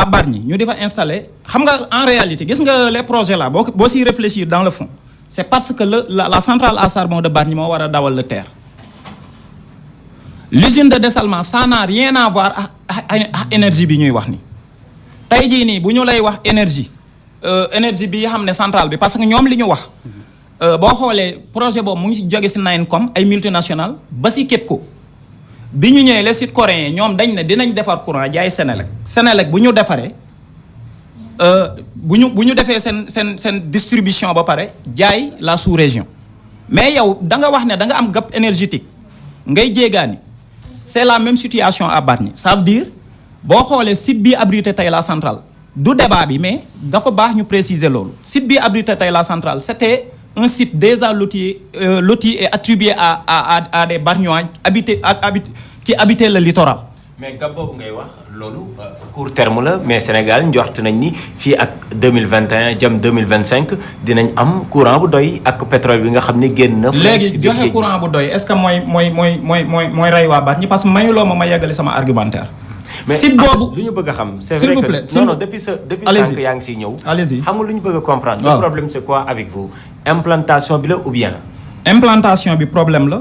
à Bargny ñu di fa installer xam nga en réalité gis nga les projets là boo siy réfléchir dans le fond c'est parce que la centrale à charbon de Bargny moo war a dawal le TER. L'usine de dessalement ça n'a rien à voir ak énergie bi ñuy wax ni tey jii nii bu ñu lay wax énergie bi xam ne centrale bi parce que ñoom li ñu wax boo xoolee projet boobu mu ngi jóge si Nayencom ay multinationales ba si KEPCO bi ñu ñëwee les Sud-Coréens ñoom dañ ne dinañ defar courant jaay Senelec bu ñu defaree bu ñu defee seen distribution ba pare jaay la sous-région mais yow da nga wax ne da nga am gap énergétique ngay jéegaani c'est la même situation à Bargny ça veut dire boo xoolee site bi abrité tey la centrale du débat bi mais dafa baax ñu préciser loolu site bi abrité tey la centrale c'était un site déjà loti et attribué à des Bargnois qui habitaient le littoral mais gab boobu ngay wax loolu court terme la mais Sénégal njort nañ ni fii ak 2021 jëm 2025 dinañ am courant bu doy ak pétrole bi nga xam ni génn na. léegi joxe courant bu doy est-ce que mooy rey waa baat ñi parce que mayuloo ma yeggali sama argumentaire. mais site boobu lu ñu bëgg a xam. c'est s'il vrai vous que plaît non depuis sànq yaa ngi siy ñëw. allez-y xam nga lu ñu bëgg a comprendre. le problème c'est quoi avec vous implantation bi la ou bien. implantation bi problème la.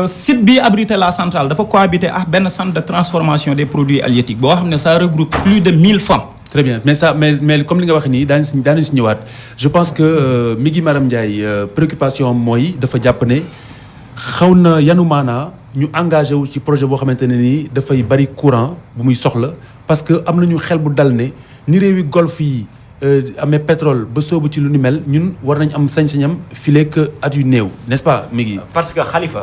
Site bi abrité la centrale dafa cohabiter ak benn centre de transformation des produits halieutiques boo xam ne ça regroupe plus de 1000 femmes. très bien mais comme li nga wax nii daañu si ñëwaat je pense que Migui Maram Ndiaye préoccupation mooy dafa jàpp ne xaw na yanu maanaa ñu engagé wu ci projet boo xamante ne nii dafay bari courant bu muy soxla parce que am nañu xel bu dal ne ni réewi golfe yi amee pétrole ba soobu ci lu ni mel ñun war nañ am sañ-sañam fileek at yu néew n'est-ce pas Migui. parce que Khalifa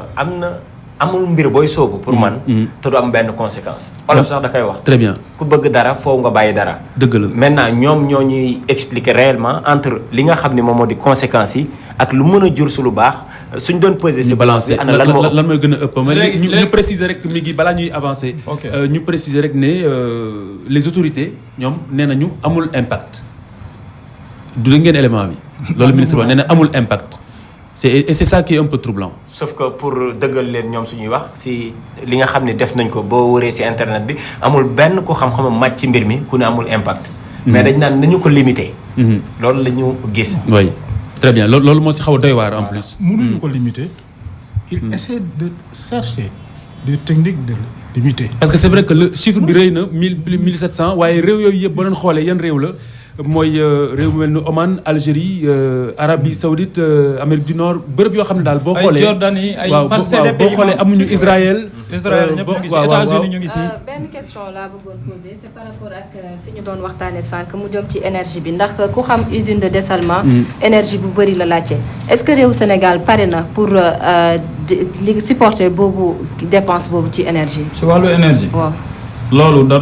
amul mbir booy soobu pour man. te du am benn conséquence. olof sax da koy wax. très bien ku bëgg dara foofu nga bàyyi dara. dëgg la maintenant ñoom ñoo ñuy expliquer réellement entre li nga xam ne moom moo di conséquences yi ak lu mën a jur su lu baax suñ doon peser ci balance bi. ana lan mooy gën a ëpp. léegi ñu préciser rek Migui balaa ñuy avancer. ñu préciser rek ne les autorités ñoom nee nañu amul impact. du dégg ngeen élément bi. loolu ministre ba nee na amul impact. c'est ça qui est un peu troublant. sauf que pour dëggal leen ñoom suñuy wax si li nga xam ne def nañ ko boo wëree si internet bi amul benn ko xam-xamam màcc ci mbir mi ku ne amul impact. mais dañ naan nañu ko limiter. loolu la ñu gis. oui très bien loolu moo si xaw a doy waar en plus. mënuñu ko limiter. il essaie de chercher des techniques de limiter. parce que c'est vrai que le chiffre bi rëy na 1700 waaye réew yooyu yëpp boo leen xoolee yan réew la. mooy réew mu mel ni Oman Algérie Arabie Saoudite Amérique du Nord bërëb yoo xam ne daal boo xoolee. ay Jordanie ay boo xoolee amuñu Israël. ñëpp ñu ngi si États-Unis ñu ngi si. benn question laa bëggoon poser c'est par rapport ak fi ñu doon waxtaanee sànq mu jëm ci énergie bi ndax ku xam usine de dessalement. énergie bu bëri la laajte. est-ce que réew Sénégal pare na pour li supporter boobu dépense boobu ci énergie. ci wàllu énergie. waaw loolu da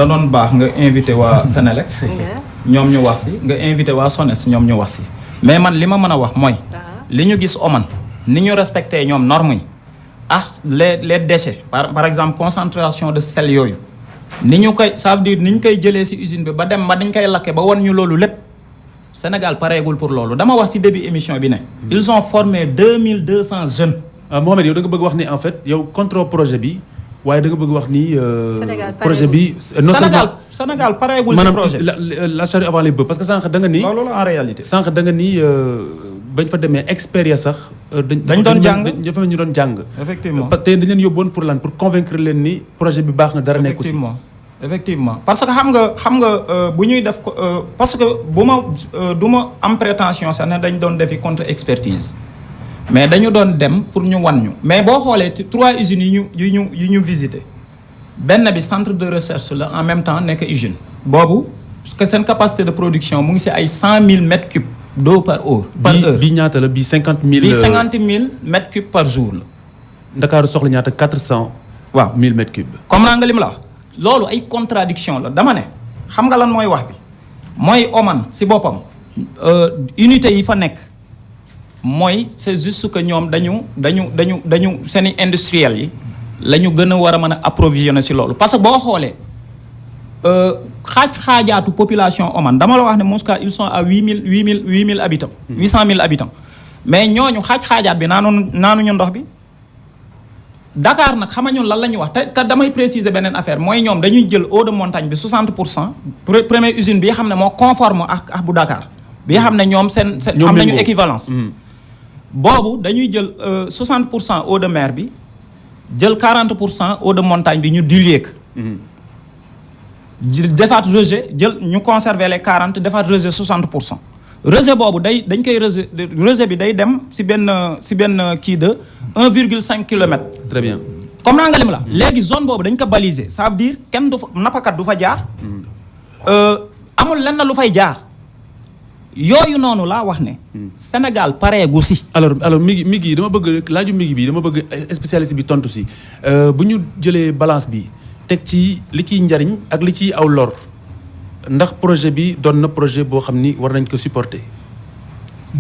doon baax nga invité waa Sénélec. ñoom ñu wax si nga invité waa SONES ñoom ñu wax si mais man li ma mën a wax mooy li ñu gis Oman ni ñu respecté ñoom normes yi les déchets par exemple concentration de sel yooyu ni ñu koy ça veut dire ni ñu koy jëlee si usine bi ba dem ba dañ koy lakke ba wan ñu loolu lépp Sénégal pareegul pour loolu dama wax si début émission bi ne ils ont formé 2200 jeunes. Mohamed yow da nga bëgg wax ni en fait yow contre projet bi waaye da nga bëgg wax ni. projet bi. non Sénégal pareegul ci projet la charrue avant les bœufs parce que sànq da nga ni. loolu en réalité. sànq da nga ni bañ fa demee experts ya sax. dañ doon jàng dafa ñu doon jàng. effectivement tey dañ leen yóbboon pour lan pour convaincre leen ni projet bi baax na dara nekku si. effectivement parce que xam nga bu ñuy def ko parce que du ma am prétention sax ne dañ doon defi contre expertise. mais dañu doon dem pour ñu wan ñu mais boo xoolee 3 usines yu ñu visité benn bi centre de recherche la en même temps nekk usine boobu que seen capacité de production mu ngi si ay 100 000 mètres cubes d'eau par heure. bii ñaata la bii 50 000. bii 50 000 mètres cubes par jour la. Ndakaaru soxla ñaata 400. waaw 1000 mètres cubes. comprends nga li ma la wax loolu ay contradiction la dama ne xam nga lan mooy wax bi mooy Oman si boppam unité yi fa nekk. mooy c'est juste que ñoom dañu seeni industriels yi la ñu gën a war a mën a approvisionner ci loolu parce que boo xoolee xaajaatu population Oman dama la wax ne Moscou ils sont à 8000 habitants. 800 000 habitants mais ñooñu xaajaat bi naanuñu ndox bi Dakar nag xam nga ñun lan la ñuy wax te damay préciser beneen affaire mooy ñoom dañuy jël eau de montagne bi 60% première usine bi xam ne moo conforme ak bu Dakar bi xam ne ñoom seen am nañu équivalence. boobu dañuy jël 60% eau de mer bi jël 40% eau de montagne bi ñu diluer ko. defaat rejet jël ñu conserver les 40 defaat rejet 60%. rejet boobu dañ koy rejet bi day dem si benn kii de 1,5 kilomètre. très bien. comme naa nga lim la. léegi zone boobu dañ ko baliser ça veut dire kenn du fa nappakat du fa jaar. amul lenn lu fay jaar. yooyu noonu laa wax ne. Sénégal pareegu si. alors Migui dama bëgg laaju Migui bi dama bëgg spécialiste bi tontu si bu ñu jëlee balance bi teg ci li ciy njariñ ak li ciy aw lor ndax projet bi doon na projet boo xam ni war nañ ko supporter.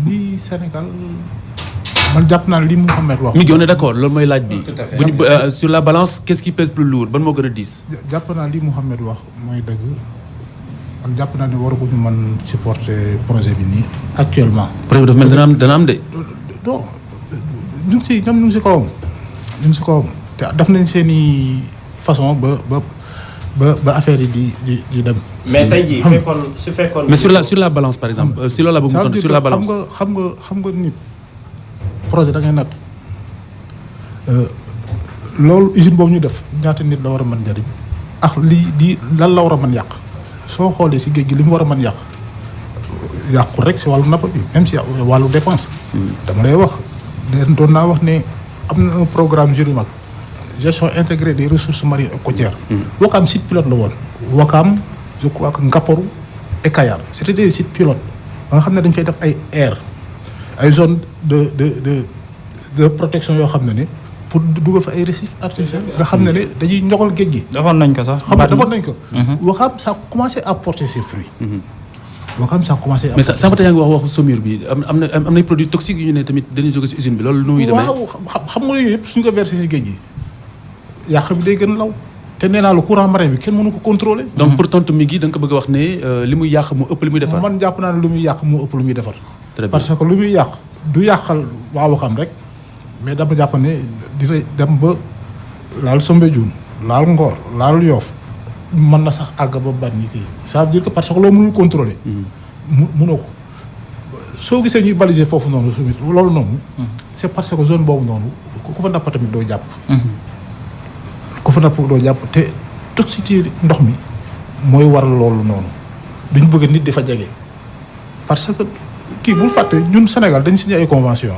ni Sénégal man jàpp naa li Mouhamed wax. mi ngi on est d'accord loolu mooy laaj bi. bu ñu sur la balance qu'est-ce qui pèse plus lourd ban moo gën a diis. jàpp naa li Mouhamed wax mooy dëgg man jàpp naa ne waraguñu mën supporter projet bi nii actuellement. projet bi dafa mel dana am de. non ñu ngi si kawam te def nañ seen i façon ba affaire yi di dem. mais tey jii su fekkoon. mais sur la balance par exemple si loolu la bëgg mu tontu sur la balance. xam nga nit projet da ngay natt loolu usine boobu ñu def ñaata nit la war a mën njëriñ ak lii di lan la war a mën yàq soo xoolee si géej gi li mu war a mën yàqu rek si wàllu napp bi même si wàllu dépense. dama lay wax doon naa wax ne am na un programme mag gestion intégrée des ressources marines et côtières. Ouakam site pilote la woon. Ouakam je crois que Ngaparou et Kayar c'était des sites pilotes ba nga xam ne dañ fay def ay air ay zone de protection yoo xam ne pour dugal fa ay récifs artificiels nga xam ne dañuy ñogal géej gi. defoon nañ ko sax. defoon nañ ko. Ouakam ça a commencé à porter ses fruits. Ouakam ça a commencé à. mais sànq yaa ngi wax waxu saumure bi am na produits toxiques yu ñu ne tamit dañuy jóge si usine bi loolu nu muy demee. waaw xam nga yooyu yëpp suñ ko versé si géej gi yàq bi day gën a law. te nee naa la courant marin bi kenn mënu ko contrôler. donc pour tontu mi gi da nga ko bëgg a wax ne li muy yàq mu ëpp li muy defar. man jàpp naa ne lu muy yàq mu ëpp lu muy defar. très bien parce que lu muy yàq du yàqal waa Ouakam rek mais dama jàpp ne dina dem ba laal Soumbédioune laal Ngor laal Yoff mën na sax àgg ba ban ñi kii ça veut dire que parce que loolu mënul contrôler. mënoo ko soo gisee ñuy baliser foofu noonu loolu noonu. c'est parce que zone boobu noonu ku fa napp tamit doo jàpp. ku fa napp doo jàpp te toxicité ndox mi mooy waral loolu noonu duñ bëgg nit di fa jege parce que kii bul fàtte ñun Sénégal dañ signé ay convention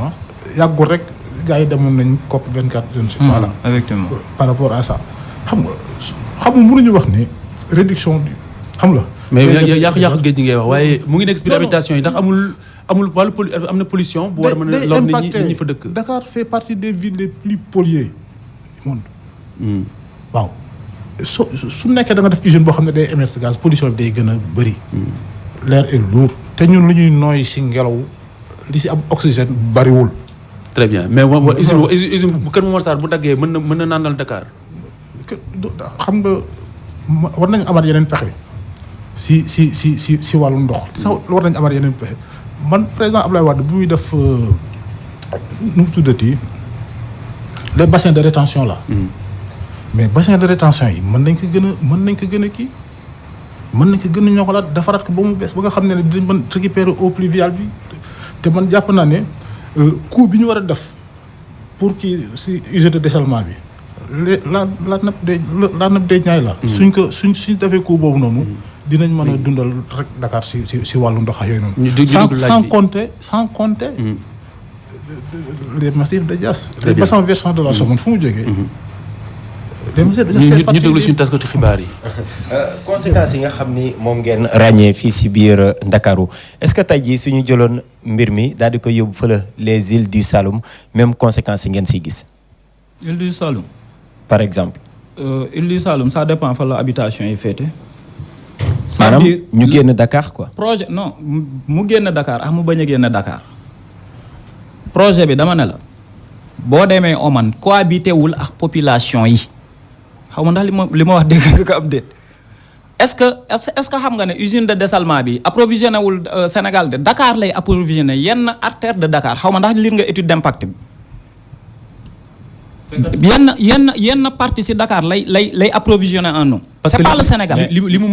yàggul rek gars yi demoon nañ COP 24. voilà effectivement par rapport à ça xam nga mënuñu wax ni réduction du xam nga. mais yàq géej gi ngay wax waaye mu ngi nekk si biir habitation yi ndax amul wàllu am na pollution bu war a mën a lor nit ñi fa dëkk. Dakar fait partie des villes les plus polluées du monde. waaw su nekkee da nga def usine boo xam ne day émettre gaz pollution bi day gën a bëri. l'air est lourd te ñun lu ñuy nooy si ngelaw li si am oxygène bariwul. très bien mais usine bu Kër Momar Sarr bu daggee mën na naanal Dakar. xam nga war nañu amaat yeneen pexe si wàllu ndox. sax war nañu amaat yeneen pexe man président Abdoulaye Wade bu muy def nu mu tuddati les bassins de rétention là. mais bassin de rétention yi mën nañ ko gën a kii mën nañ ko gën a ñoxalaat defaraat ko ba mu bees ba nga xam ne dinañ mën récupérer eau pluviale bi te man jàpp naa ne coût bi ñu war a def pour kii si usine de dessalement bi la nappe des Niayes la. suñ defee coût boobu noonu. dinañ mën a dundal rek Dakar si wàllu ndox yooyu noonu. sans compter les massifs de Diass. les bassins versants de la Somone fu mu jógee. ñu déglu suñu taskatu xibaar yi. conséquences yi nga xam ni moom ngeen ràññee fii si biir Ndakaaru est-ce que tey jii suñu jëloon mbir mi daal di ko yóbbu fële les îles du Saloum même conséquences yi ngeen siy gis. île du Saloum. par exemple. île du Saloum ça dépend fa la habitation yi féete. maanaam ñu génn Dakar quoi. projet non mu génn Dakar mu bañ a génn Dakar. projet bi dama ne la boo demee Oman cohabité wul ak population yi. xaw ma ndax li ma wax dégg nga ko am déet est-ce que xam nga ne usine de dessalement bi approvisionné wul Sénégal de Dakar lay approvisionné yenn artère de Dakar xaw ma ndax liir nga étude d'impact bi. yenn partie ci Dakar lay approvisionné en eau. parce que c'est pas le Sénégal. li mu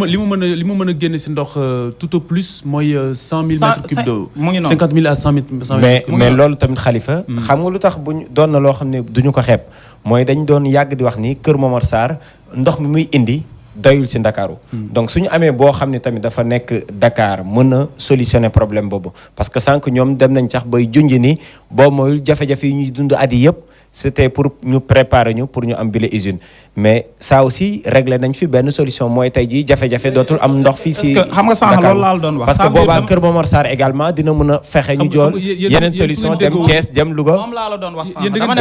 mën a génne ci ndox tout au plus mooy 100 000 mètres cubes d'eau. mu ngi noonu 50 000 à 100 000. mais loolu tamit Khalifa. xam nga lu tax buñ doon na loo xam ne duñu ko xeeb mooy dañ doon yàgg di wax ni Kër Momar Sarr ndox mi muy indi doyul ci Ndakaaru. donc suñu amee boo xam ne tamit dafa nekk Dakar mën a solutionner problème boobu parce que sànq ñoom dem nañ sax bay junj ni boo mooyul jafe-jafe yi ñuy dund at yi yëpp c'était pour ñu préparer ñu pour ñu am bile usine mais ça aussi réglé nañ fi benn solution mooy tey jii jafe-jafe dootul am ndox fii ci Dakar xam nga sànq loolu laa doon wax parce que boobaa Kër Momar Sarr également dina mën a fexe ñu jool yeneen solution dem Thiès dem Louga. moom laa la doon wax sànq dama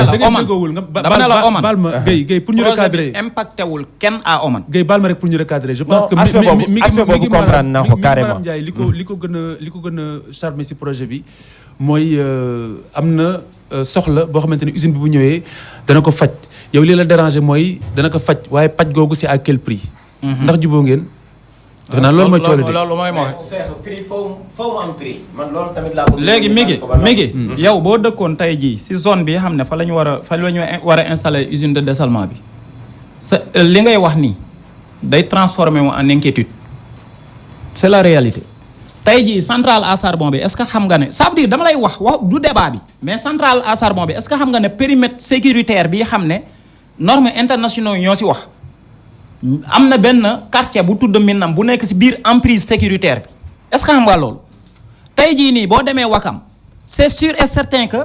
ne la Oman baal ma Guèye pour ñu recadrer projet bi impacté wul kenn à Oman. Guèye baal ma rek pour ñu recadrer je pense que aspect boobu comprendre naa ko carrément. Ndiaye li ko gën a charmé ci projet bi mooy am na soxla boo xamante ne usine bi bu ñëwee dana ko faj yow li la déranger mooy dana ko faj waaye paj googu c'est à quel prix. ndax juboo ngeen. defe naa loolu mooy coole de loolu mooy moo prix foo mu am prix man loolu tamit laa bëgg. léegi Migi yow boo dëkkoon tey jii si zone bi xam ne fa la ñu war a installer usine de dessalement bi sa li ngay wax nii day transformer wu en inquiétude c'est la réalité. tey jii centrale à charbon bi est-ce que xam nga ne ça veut dire dama lay wax du débat bi mais centrale à charbon bi est-ce que xam nga ne périmètre sécuritaire bi xam ne normes internationaux yi ñoo si wax. am na benn quartier bu tudd Minam bu nekk ci biir emprise sécuritaire bi est-ce que xam nga loolu tey jii nii boo demee Wakam c'est sûr et certain que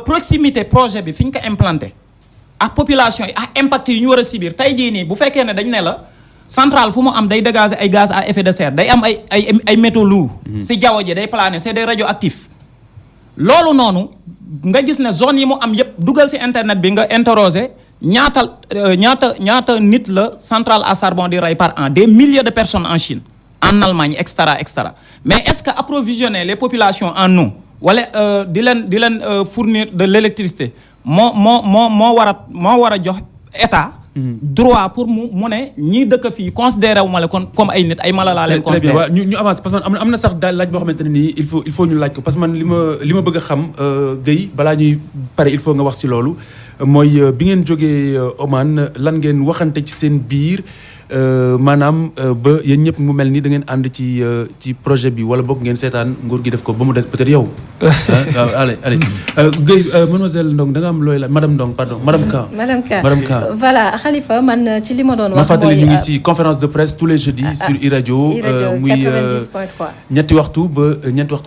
proximité projet bi fi ñu ko implanté ak population yi ak impact yi ñu war a subir tey jii nii bu fekkee ne dañ ne la centrale fu mu am day dégager ay gaz à effet de serre day am ay métaux lourds ci jaww ji day planer c'est des radioactifs loolu noonu nga gis ne zone yi mu am yépp dugal ci internet bi nga interroger ñaata nit la centrale à charbon di rey par an des milliers de personnes en Chine en Allemagne etc. mais est-ce que approvisionner les populations en eau wala di leen fournir de l'électricité moo war a jox état droit pour mu ne ñii dëkk fii considéré wu ma la comme ay nit ay mala laa leen considéré. très bien ñu avance parce que man am na sax daal laaj boo xamante ne nii il faut ñu laaj ko parce que man li ma bëgg a xam Guèye balaa ñuy pare il faut nga wax ci loolu mooy bi ngeen jógee Oman lan ngeen waxante ci seen biir maanaam ba yéen ñëpp mu mel ni da ngeen ànd ci projet bi wala boog ngeen seetaan nguur gi def ko ba mu des peut-être yow. allez Guèye mademoiselle Ndong da nga am looy la madame Ndong pardon madame Ka. voilà Khalifa man ci li ma doon wax. ma fàttali ñu ngi ci conférence de presse tous les jeudis sur iRadio. muy 90.3. ñetti waxtu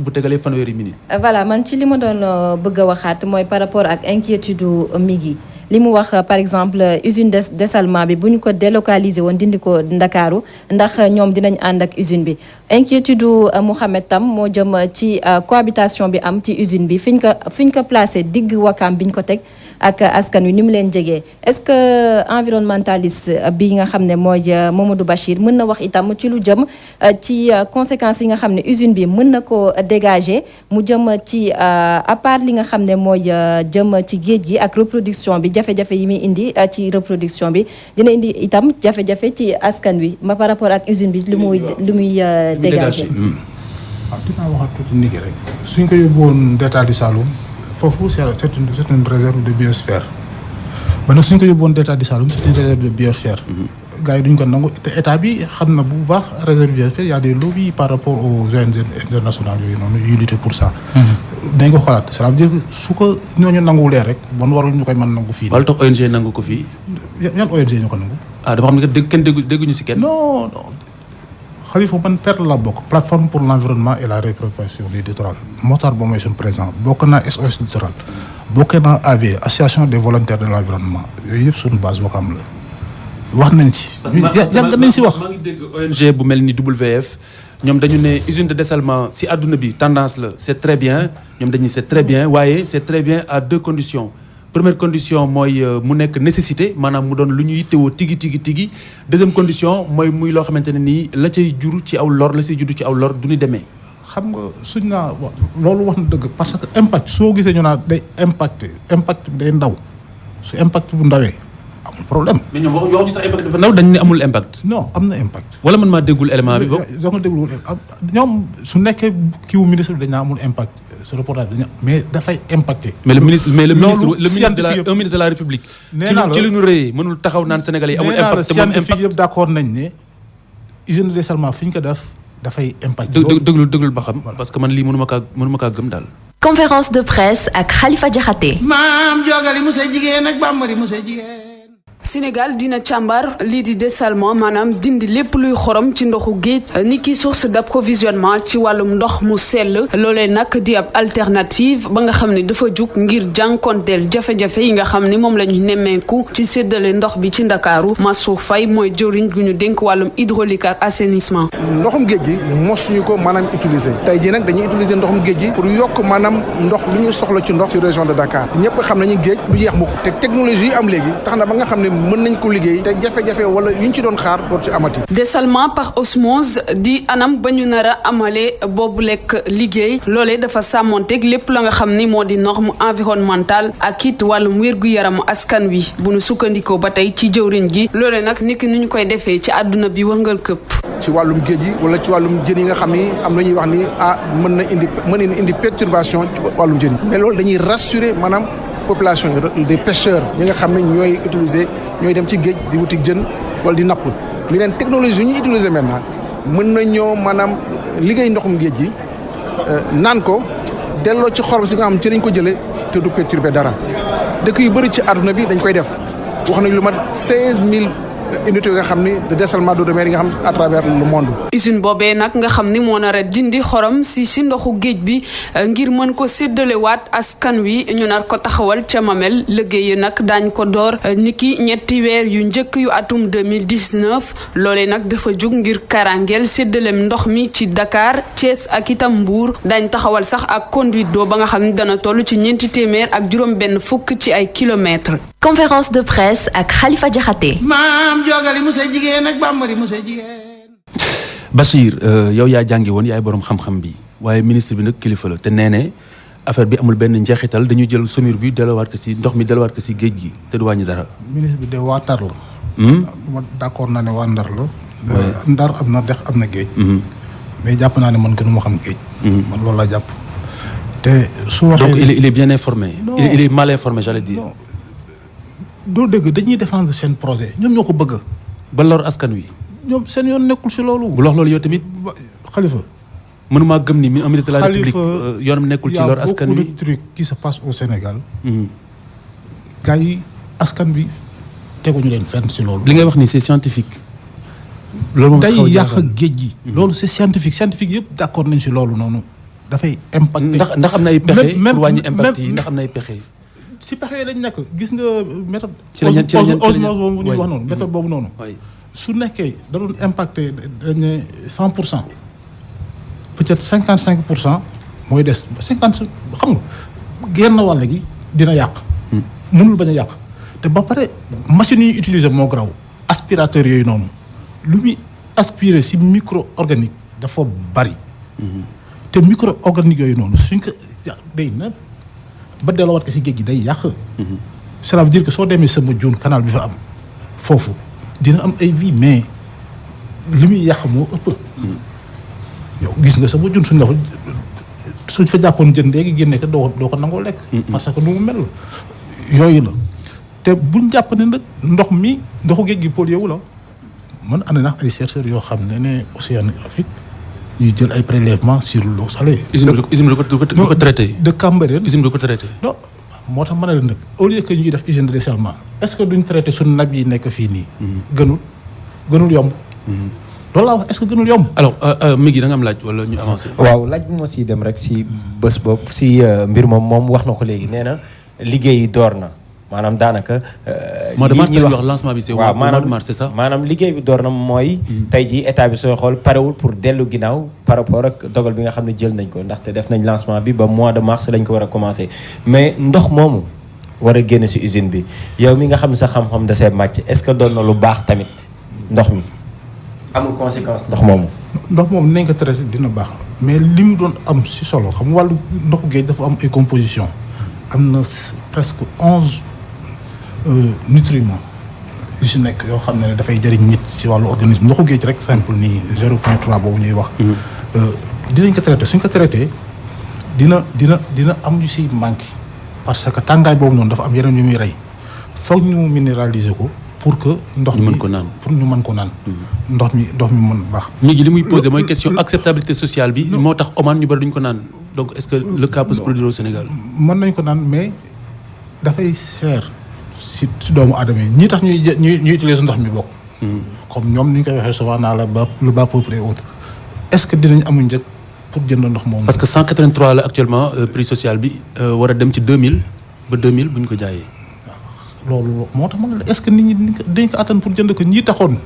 bu tegalee fanweeri minute. voilà man ci li ma doon bëgg a waxaat mooy par rapport ak inquiétude Migi li mu wax par exemple usine de dessalement bi bu ñu ko délocaliser woon dindi ko Ndakaaru ndax ñoom dinañ ànd ak usine bi inquiétude Mouhamed tam moo jëm ci cohabitation bi am ci usine bi fi ñu ko placé digg Wakaam bi ñu ko teg ak askan wi ni mu leen jegee est-ce que environnementaliste bi nga xam ne mooy Mamadou Bachir mën na wax itam ci lu jëm ci conséquences yi nga xam ne usine bi mën na ko dégager mu jëm ci à part li nga xam ne mooy jëm ci géej gi ak reproduction bi jafe-jafe yi muy indi ci reproduction bi dina indi itam jafe-jafe ci askan wi ma par rapport ak usine bi li muy dégager. waaw dinaa waxaat tuuti nit ki rek suñ ko yóbbuwoon détat du Saloum foofu c'est une réserve de biosphère ba nag suñ ko yóbbuwoon détat du Saloum c'est une réserve de biosphère. gars yi duñ ko nangu te état bi xam na bu baax réserve biosphère y a des lobbies par rapport aux ONG internationales yooyu noonu yuy lutter pour ça. dañ ko xoolaat ça veut dire que su ko ñooñu nanguwulee rek bon warul ñu koy mën nangu fii. wala tax ONG nangu ko fii. yan ONG ñu ko nangu. dama xam ne kenn dégguñu ci kenn. non Khalifa man per la bokk plateforme pour l'environnement et la réappropriation du littoral Mokhtar Ba mooy suñu président bokk naa SOS littoral bokk naa AV association des volontaires de l'environnement yooyu yëpp suñu base Ouakam la wax nañ ci. yàgg nañ ci wax. maa ngi dégg ONG bu mel ni WWF ñoom dañu ne usine de dessalement ci àdduna bi tendance la c'est très bien ñoom dañuy c'est très bien waaye c'est très bien à deux conditions. première condition mooy mu nekk nécessité maanaam mu doon lu ñu yittewoo tigi deuxième condition mooy muy loo xamante ne nii la cay jur ci aw lor la cay jur ci aw lor du ñu demee. xam nga suñ naa loolu wax na dëgg parce que impact soo gisee ñu naan day impact bi day ndaw su impact bu ndawee amul problème. mais ñoom waxuñu sax impact dafa ndaw dañ ne amul impact. non am na impact. wala man maa déggul élément bi boobu. da nga déggul ñoom su nekkee kiiwu ministre bi dañ naa amul impact. ce reportage dañu mais dafay impacté. mais le ministre un ministre de la République. nee naa la ci li ñu rëy mënul taxaw naan Sénégalais yi amul impact te moom impact yëpp d'accord nañ ne usine de dessalement fi ñu ko def dafay impact. dëglul ba xam parce que man lii mënuma kaa gëm daal. conférence de presse ak Khalifa Diakhaté. maam jogali mu say jigéen ak bambari mu say jigéen. Sénégal dina càmbar lii di dessalement maanaam dindi lépp luy xorom ci ndoxu géej ni ki source d'approvisionnement ci wàllum ndox mu sell loolee nag di ab alternative ba nga xam ne dafa jug ngir jànkonteel jafe-jafe yi nga xam ni moom la ñu nemmeeku ci séddale ndox bi ci Ndakaaru Massour Faye mooy jëriñ gu ñu dénk wàllum hydraulique ak assainissement. ndoxum géej gi mosuñu ko maanaam utiliser tey jii nag dañuy utiliser ndoxum géej gi pour yokk maanaam ndox lu ñu soxla ci ndox ci région de Dakar ñëpp xam nañu géej du yeex mukk te technologie yi am léegi tax na ba nga xam ne mën nañ ko liggéey te jafe-jafe wala yu ñu ci doon xaar dootu ci amati. dessalement par osmose di anam ba ñu nar a amalee boobu lekk liggéey loolee dafa sàmmonteeg lépp la nga xam ni moo di norme environnementale ak it wàllum wér-gu-yaramu askan wi bu nu sukkandikoo ba tey ci jëwriñ gi loolee nag niki ni ñu koy defee ci àdduna bi wërngal këpp. ci wàllum géej gi wala ci wàllum jën yi nga xam ni am na ñuy wax ni mën na indi perturbation ci wàllum jën yi mais loolu dañuy rassurer maanaam population yi des pêcheurs ñi nga xam ne ñooy dem ci géej di wuti jën wala di napp ni leen technologie yu ñuy utiliser maintenant mën na ñoo maanaam liggéey ndoxum géej gi naan ko delloo ci xorom si nga xam ci lañ ko jëlee te du perturber dara dëkk yu bëri ci àdduna bi dañ koy def wax nañ lu mat 16000 unités nga xam ni de dessalement d'eau de mer yi nga xam à travers le monde. usine boobee nag nga xam ni moo nar a dindi xorom si ndoxu géej bi ngir mën ko séddalewaat askan wi ñu nar ko taxawal ca Mamel liggéey nag daañ ko door niki ñetti weer yu njëkk yu atum 2019 loolee nag dafa jug ngir karangeel séddaleem ndox mi ci Dakar Thiès ak itam Mbour daañ taxawal sax ak conduite d'eau ba nga xam ni dana toll ci 450 ci ay kilomètres. Conférence de presse ak Khalifa Diakhaté. maam jogali musa jigéen ak bambari musa jigéen. Bachir yow yaa jàngi woon yaay borom xam-xam bi waaye ministre bi nag kilifa la te nee ne affaire bi amul benn njeexital dañu jël saumure bi delawaat ko si ndox mi delawaat ko si géej gi te du wàññi dara. ministre bi de waa Ndar la. d'accord naa ne waa Ndar la. Ndar am na dex am na géej. mais jàpp naa ne man gënuma xam géej. man loolu laa jàpp. te su waxee donc il est bien informé. il est mal informé j'allais dire. doo dëgg dañuy défendre seen projet ñoom ñoo ko bëgg. ba lor askan wi. ñoom seen yoon nekkul si loolu. bu lox loolu yow tamit. Khalifa. mënumaa gëm ni un ministre de la République yoonam nekkul ci lor askan wi. y a beaucoup de trucs qui se passent au Sénégal. gars yi askan bi teguñu leen fenn si loolu. li ngay wax ni c'est scientifique. loolu moom day yàq géej gi. loolu c'est scientifique yëpp d'accord nañ si loolu noonu. dafay impacter. ndax am na ay pexe pour wàññi impact yi ndax am na ay pexe. si pexe lañ nekk gis nga méthode. osmose boobu ñuy wax noonu méthode boobu noonu. su nekkee da doon impacté dañ ne 100% peut-être 55% mooy des 50 xam nga genn wàll gi dina yàq. mënul bañ a yàq te ba pare machines yi ñuy utiliser moo graw aspirateur yooyu noonu lu muy aspirer si micro-organique dafa bari. te micro-organique yooyu noonu suñ ko day na ba delloowaat ko si géej gi day yàq. cela veut dire que soo demee sama jun canal bi fa am foofu dina am ay vie mais li muy yàq moo ëpp. yow gis nga sama jun suñ fa jàppoon jën léegi génne ko doo ko nangoo lekk. parce que nu mu mel yooyu la te buñ jàpp ne nag ndoxu géej gi pollué wu la man ànd na ay chercheurs yoo xam ne océanographique ñuy jël ay prélèvements sur l'eau salée. usine bi du ko traité. de Cambérène usine bi du ko traité. non moo tax ma ne la nag au lieu que ñuy def usine de dessalement est-ce que duñ traité suñu nab yi nekk fii nii. gënul yomb. loolu laa wax est-ce que gënul yomb. alors mi ngi da nga am laaj wala ñu avancé. waaw laaj bi ma siy dem rek si bés bopp si mbir moom wax na ko léegi nee na liggéey yi door na maanaam daanaka. mois de mars la ñuy wax lancement bi c'est waaw mois de mars c'est ça. maanaam liggéey bi door na mooy. tey jii état bi sooy xool parewul pour dellu ginnaaw par rapport ak dogal bi nga xam ne jël nañ ko ndaxte def nañ lancement bi ba mois de mars lañ ko war a commencer mais ndox moomu war a génn si usine bi yow mi nga xam ne sa xam-xam da see màcc est-ce que doon na lu baax tamit ndox mi amul conséquence ndox moomu. ndox moom nañ ko traité dina baax mais li mu doon am si solo xam nga wàllu ndoxu géej dafa am ay composition am na presque 11 nutriments yu si nekk yoo xam ne dafay jëriñ nit si wàllu organisme ndoxu géej rek simple nii 0.3 boobu ñuy wax. dinañ ko traité suñ ko traité dina am yu si manqué parce que tàngaay boobu noonu dafa am yeneen yu muy rey foog ñu minéraliser ko. pour que ndox mi pour ñu mën ko naan. ndox mi mën baax. léegi li muy posé mooy question acceptabilité sociale bi. moo tax Oman ñu bari duñ ko naan donc est-ce que le cas peut se produire au Sénégal. mën nañ ko naan mais dafay seer si doomu aadama yi ñii tax ñuy utiliser ndox mi bokk. comme ñoom ni ñu koy waxee souvent naa la le bas peuple et autres est-ce que dinañ amuñ njëg pour jënd ndox moomu. parce que 183 la actuellement prix social bi war a dem ci 2000 ba 2000 bu ñu ko jaayee. loolu moo tax ma ne est-ce que nit ñi dañ ko attan pour jënd ko ñii taxoon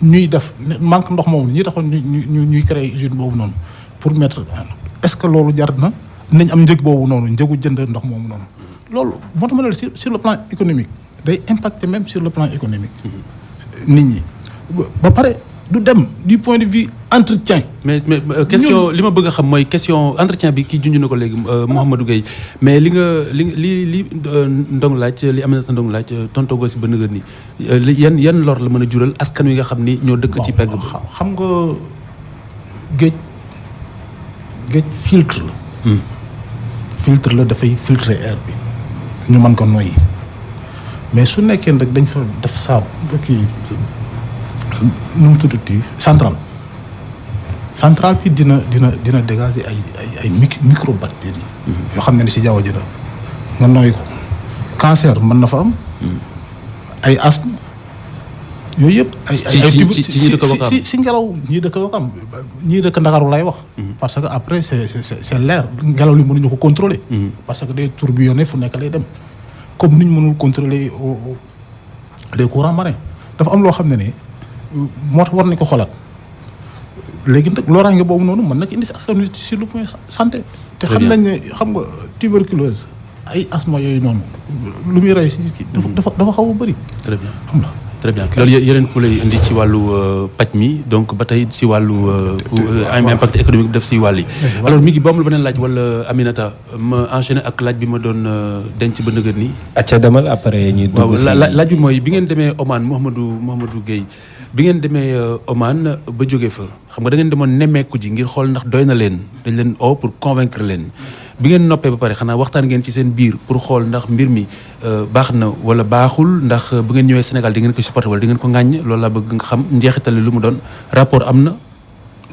ñuy def manque ndox moomu ñii taxoon ñuy créer usine boobu noonu pour mettre est-ce que loolu jar na nañ am njëg boobu noonu njëgu jënd ndox moomu noonu. loolu moo tax ma ne sur le plan économique day impacter même sur le plan économique. nit ñi ba pare du dem du point de vue entretien. mais question li ma bëgg a xam mooy question entretien bi kii junj na ko léegi Mouhamadou Gueye mais li Ndong laaj li Aminata Ndong laaj tontogoo si ba nëgër ni yan lor la mën a jural askan wi nga xam ni ñoo dëkk ci pegg ba. xam nga géej filtre la. filtre la dafay filtrer air bi ñu mën ko noyyi mais su nekkee nag dañ fa def saabu kii nu mu tuddati central bi dina dégager ay microbactéries. yoo xam ne ni si jaww ji la nga noyyi ko cancer mën na fa am. ay asthme yooyu yëpp. si ngelaw ñii dëkk Wakam ñii dëkk Ndakaaru lay wax. parce que après c'est l'air ngelaw li mënuñu ko contrôler. parce que day tourbillonner fu nekk lay dem comme ni ñu mënul contrôler les courants marins dafa am loo xam ne ne moo tax war nañ ko xoolaat léegi nag loraange boobu noonu mën na ko indi si askan wi sur le point santé. te xam nañ ne xam nga tuberculose ay asthme yooyu noonu lu muy rey si kii dafa xaw a bëri. très bien xam nga. très bien loolu yeneen ku lay indi ci wàllu paj mi donc ba tey si wàllu impact économique def si wàll yi. alors mi ngi ba amul beneen laaj wala Aminata ma enchaîner ak laaj bi ma doon denc ba nëgër nii. acca demal après ñuy dugg si laaj bi mooy bi ngeen demee Oman Mouhamadou Gueye bi ngeen demee Oman ba jógee fa xam nga da ngeen demoon nemmeeku ji ngir xool ndax doy na leen dañ leen pour convaincre leen bi ngeen noppee ba pare xanaa waxtaan ngeen ci seen biir pour xool ndax mbir mi baax na wala baaxul ndax bu ngeen ñëwee Sénégal di ngeen ko supporter wala di ngeen ko ŋàññ loolu laa bëgg nga xam njeexital li lu mu doon rapport am na.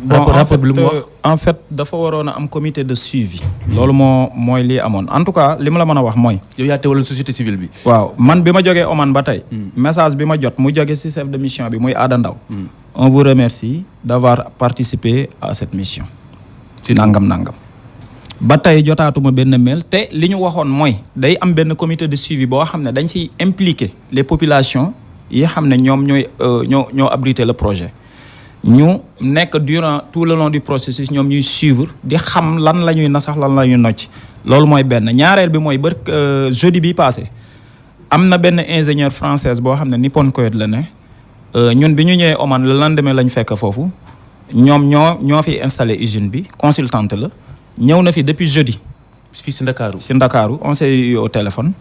rapport bi lu mu wax en fait dafa waroon a am comité de suivi. loolu mooy lii amoon en tout cas li ma la mën a wax mooy. yow yaa teewaloon société civile bi. waaw man bi ma jógee Oman ba tey. message bi ma jot mu jóge ci chef de mission bi muy Ada Ndaw. on vous remercie d'avoir participé à cette mission. ci nangam. ba tey jotaatuma benn mail te li ñu waxoon mooy day am benn comité de suivi boo xam ne dañ ciy impliquer les populations yi xam ne ñoom ñoo abrité le projet. ñu nekk durant tout le long du processus ñoom ñuy suivre di xam lan la ñuy nasax lan la ñuy nocc loolu mooy benn ñaareel bi mooy jeudi bi passé am na benn ingénieur française boo xam ne Nippon Koet la ne ñun bi ñu ñëwee Oman le lendemain lañ fekk foofu ñoom ñoo fi installé usine bi consultante la ñëw na fi depuis jeudi. fii si Ndakaaru si Ndakaaru on s'est eu au téléphone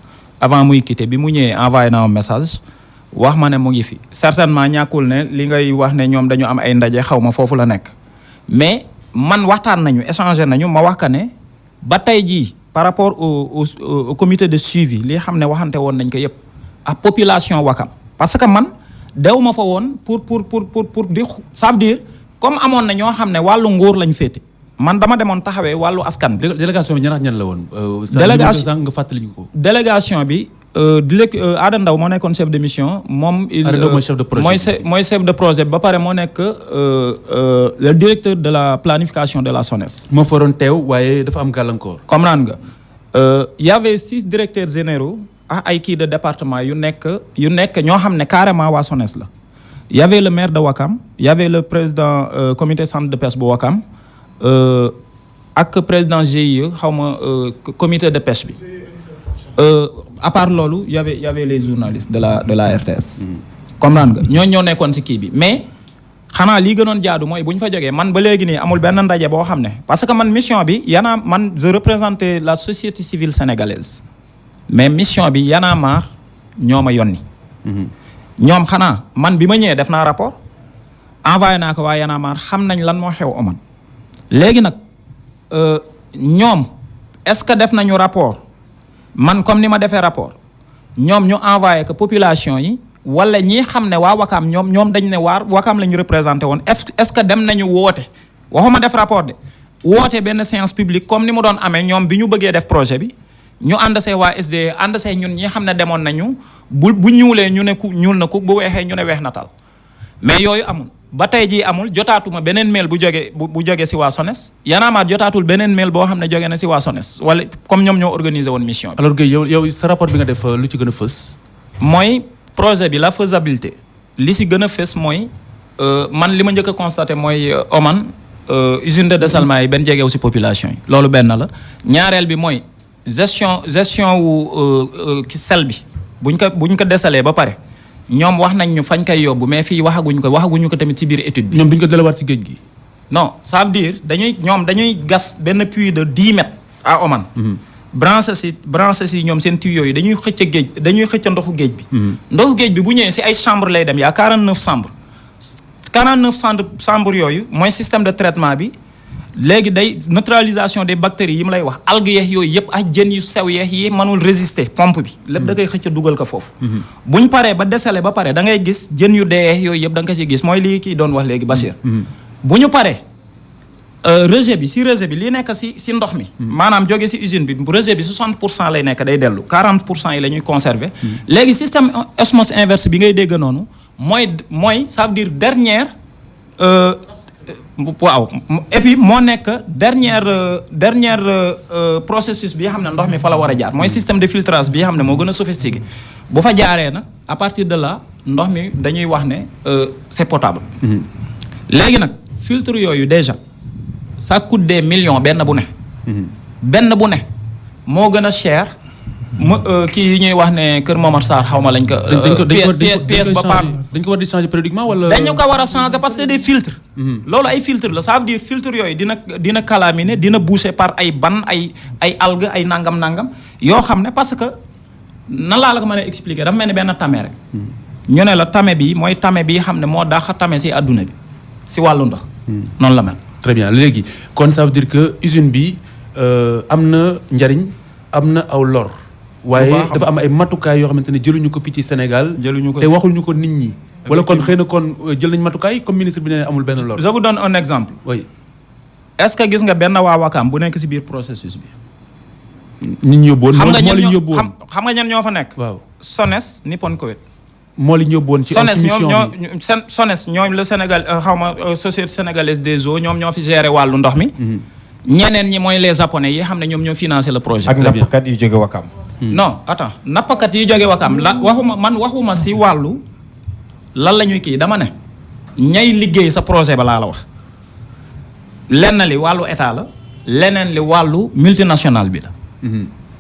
avant muy quitter bi mu ñëwee envoyé na un message. wax ma ne mu ngi fi certainement ñàkkul ne li ngay wax ne ñoom dañu am ay ndaje xaw ma foofu la nekk mais man waxtaan nañu échanger nañu ma wax ka ne ba tey jii par rapport au comité de suivi li xam ne waxante woon nañ ko yëpp ak population Wakam parce que man dew ma fa woon pour di ça veut dire comme amoon na ñoo xam ne wàllu nguur lañ féete man dama demoon taxawee wàllu askan bi. délégation bi ñan la woon. délégation nga fàttali ñu ko. délégation bi. Ada Ndaw moo nekkoon chef de mission moom. mooy chef de projet mooy chef de projet ba pare moo nekk le directeur de la planification de la SONES. moo fa doon teew waaye dafa am gàllankoor. comprendre nga y avait 6 directeurs généraux ak ay kii de département yu nekk ñoo xam ne carrément waa SONES la. y avait le maire de Wakam y avait le président comité centre de pêche bu Wakam ak président GIE xaw ma comité de pêche bi. À part loolu y avait les journalistes de la RTS. comprendre nga ñoo nekkoon ci kii bi mais xanaa lii gënoon jaadu mooy bu ñu fa jógee man ba léegi nii amul benn ndaje boo xam ne parce que man mission bi man je représentais la société civile sénégalaise mais mission bi Y'en a marre ñoo ma yónni. ñoom xanaa man bi ma ñëwee def naa rapport envoyé naa ko waa Y'en a marre xam nañ lan moo xew Oman léegi nag ñoom est-ce que def nañu rapport. man comme ni ma defee rapport ñoom ñu envoyé que population yi wala ñi xam ne waa Wakam ñoom dañ ne Wakam la ñu représenté woon est-ce que dem nañu woote waxuma def rapport de woote benn séance publique comme ni mu doon amee ñoom bi ñu bëggee def projet bi ñu ànd see waa SDE ànd see ñun ñi xam ne demoon nañu bu ñuulee ñu ne ku ñuul na ku bu weexee ñu ne weex na tal mais yooyu amul ba tey jii amul jotaatuma beneen mail bu jóge si waa SONES Y'en a marre jotaatul beneen mail boo xam ne jóge na si waa SONES wala comme ñoom ñoo organisé woon mission bi. alors Guèye yow sa rapport bi nga def lu ci gën a fës. mooy projet bi la faisabilité li si gën a fës mooy man li ma njëkk a constaté mooy Oman usine de dessalement yi benn jegewu si population yi loolu benn la ñaareel bi mooy gestion wu ki sel bi buñ ko desalee ba pare ñoom wax nañ ñu fañ koy yóbbu mais fii waxaguñ ko tamit ci biir étude bi. ñoom duñ ko delawaat ci géej gi. non ça veut dire dañuy gas benn puits de 10 mètres à Oman. branché si ñoom seen tuyaux yi dañuy xëcc ndoxu géej bi. ndoxu géej bi bu ñëwee si ay chambre lay dem y a 49 chambres. 49 chambres yooyu mooy système de traitement bi léegi day neutralisation des bactéries yi mu lay wax algues yeex yooyu yëpp ak jën yu sew yeex yi mënul résister pompe bi. lépp da koy xëcc dugal ko foofu. buñ paree ba desale ba pare da ngay gis jën yu dee yooyu yëpp da nga ko si gis mooy lii kii doon wax léegi Bachir. bu ñu paree rejet bi li nekk si ndox mi. maanaam jóge si usine bi rejet bi 60% lay nekk day dellu 40% yi la ñuy conserver. léegi système osmose inverse bi ngay dégg noonu mooy ça veut dire dernière. waaw et puis moo nekk dernière processus bi nga xam ne ndox mi fa la war a jaar mooy système de filtrage bi nga xam ne moo gën a sophistiqué bu fa jaaree nag à partir de là ndox mi dañuy wax ne c'est potable. léegi nag filtre yooyu déjà ça coûte des millions benn bu ne moo gën a cher kii yi ñuy wax ne Kër Momar Sarr xaw ma lañ ko. pièce ba part dañ ko war di changer périodiquement wala. dañu ko war a changer parce que c'est des filtres. loolu ay filtres la ça veut dire filtre yooyu dina calaminer dina boucher par ay ban ay algues ay nangam yoo xam ne parce que nan laa la ko mën a expliquer dafa mel ni benn tame rek. ñu ne la tame bi mooy tame bi xam ne moo daax a tame si adduna bi si wàllu ndox. noonu la mel. très bien léegi kon ça veut dire que usine bi am na njariñ am na aw lor. waaye dafa am ay matukaay yoo xamante ne jëluñu ko fii ci Sénégal. te waxuñu ko nit ñi. wala kon xëy na kon jël nañ matukaay comme ministre bi ne amul benn lor. je vous donne un exemple. oui. est-ce que gis nga benn waa Wakaam bu nekk si biir processus bi. nit ñi yóbbu woon xam nga ñan ñoo fa nekk. waaw SONES Nippon Koweït. moo li ñu yóbbu woon ci mission bi SONES ñoom le Sénégal société sénégalaise des eaux ñoom ñoo fi gérer wàllu ndox mi. ñeneen ñi mooy les japonais yi xam ne ñoom ñoo financé le projet. ak nappkat yu jóge Wakaam. non attends nappakat yi jóge Wakaam waxuma si wàllu lan la ñuy kii dama ne ñay liggéey sa projet ba laa la wax lenn li wàllu état la leneen li wàllu multinational bi la.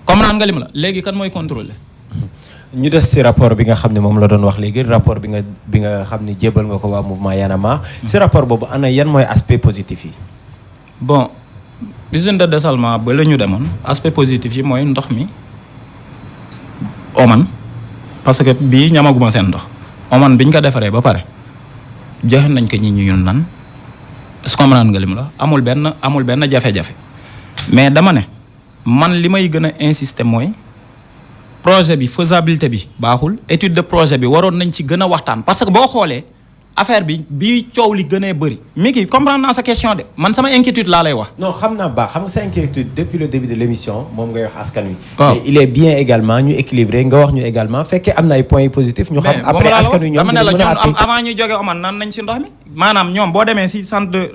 comme naan nga lim la léegi kan mooy contrôler. ñu des si rapport bi nga xam ne moom la doon wax léegi rapport bi nga xam ne jébal nga ko waa mouvement Y en a marre si rapport boobu ana yan mooy aspect positif yi. bon usine de dessalement ba la ñu demoon aspect positif yi mooy ndox mi. Oman parce que bii ñamaguma seen ndox Oman biñ ko defaree ba pare joxe nañ ko ñi ñu nan est-ce que comprendre nga lim la amul benn jafe-jafe mais dama ne man li may gën a insister mooy projet bi faisabilité bi baaxul étude de projet bi waroon nañ ci gën a waxtaan parce que boo xoolee affaire bi coow li gënee bëri. Miki comprendre naa sa question de man sama inquiétude laa lay wax. non xam naa baax xam nga sa inquiétude depuis le début de l'émission moom ngay wax askan wi. mais il est bien également ñu équilibré nga wax ñu également fekkee am na ay points positifs. ñu xam après askan wi ñoom ñu mën a àtte avant ñuy jóge Oman nan nañ si ndox mi. maanaam ñoom boo demee si centre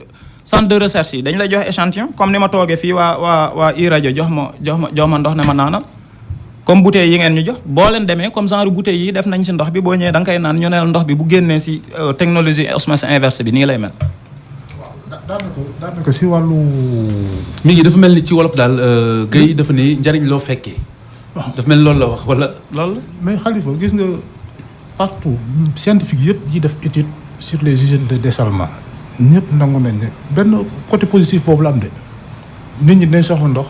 de recherche yi dañ lay jox échantillon comme ni ma toogee fii waa iRadio jox ma ndox ne ma naanal. comme bouteille yi ngeen ñu jox boo leen demee comme genre bouteille yi def nañ si ndox bi boo ñëwee da nga koy naan ñu ne ndox bi bu génnee si technologie osmose inverse bi nii lay mel. daanaka si wàllu. mi ngi dafa mel ni ci wolof daal Guèye dafa ni njariñ loo fekkee. dafa mel ni loolu la wax wala loolu. mais Khalifa gis nga partout scientifique yëpp yi def étude sur les usines de dessalement ñëpp nangu nañ ne benn côté positif boobu la am de nit ñi dinañ soxla ndox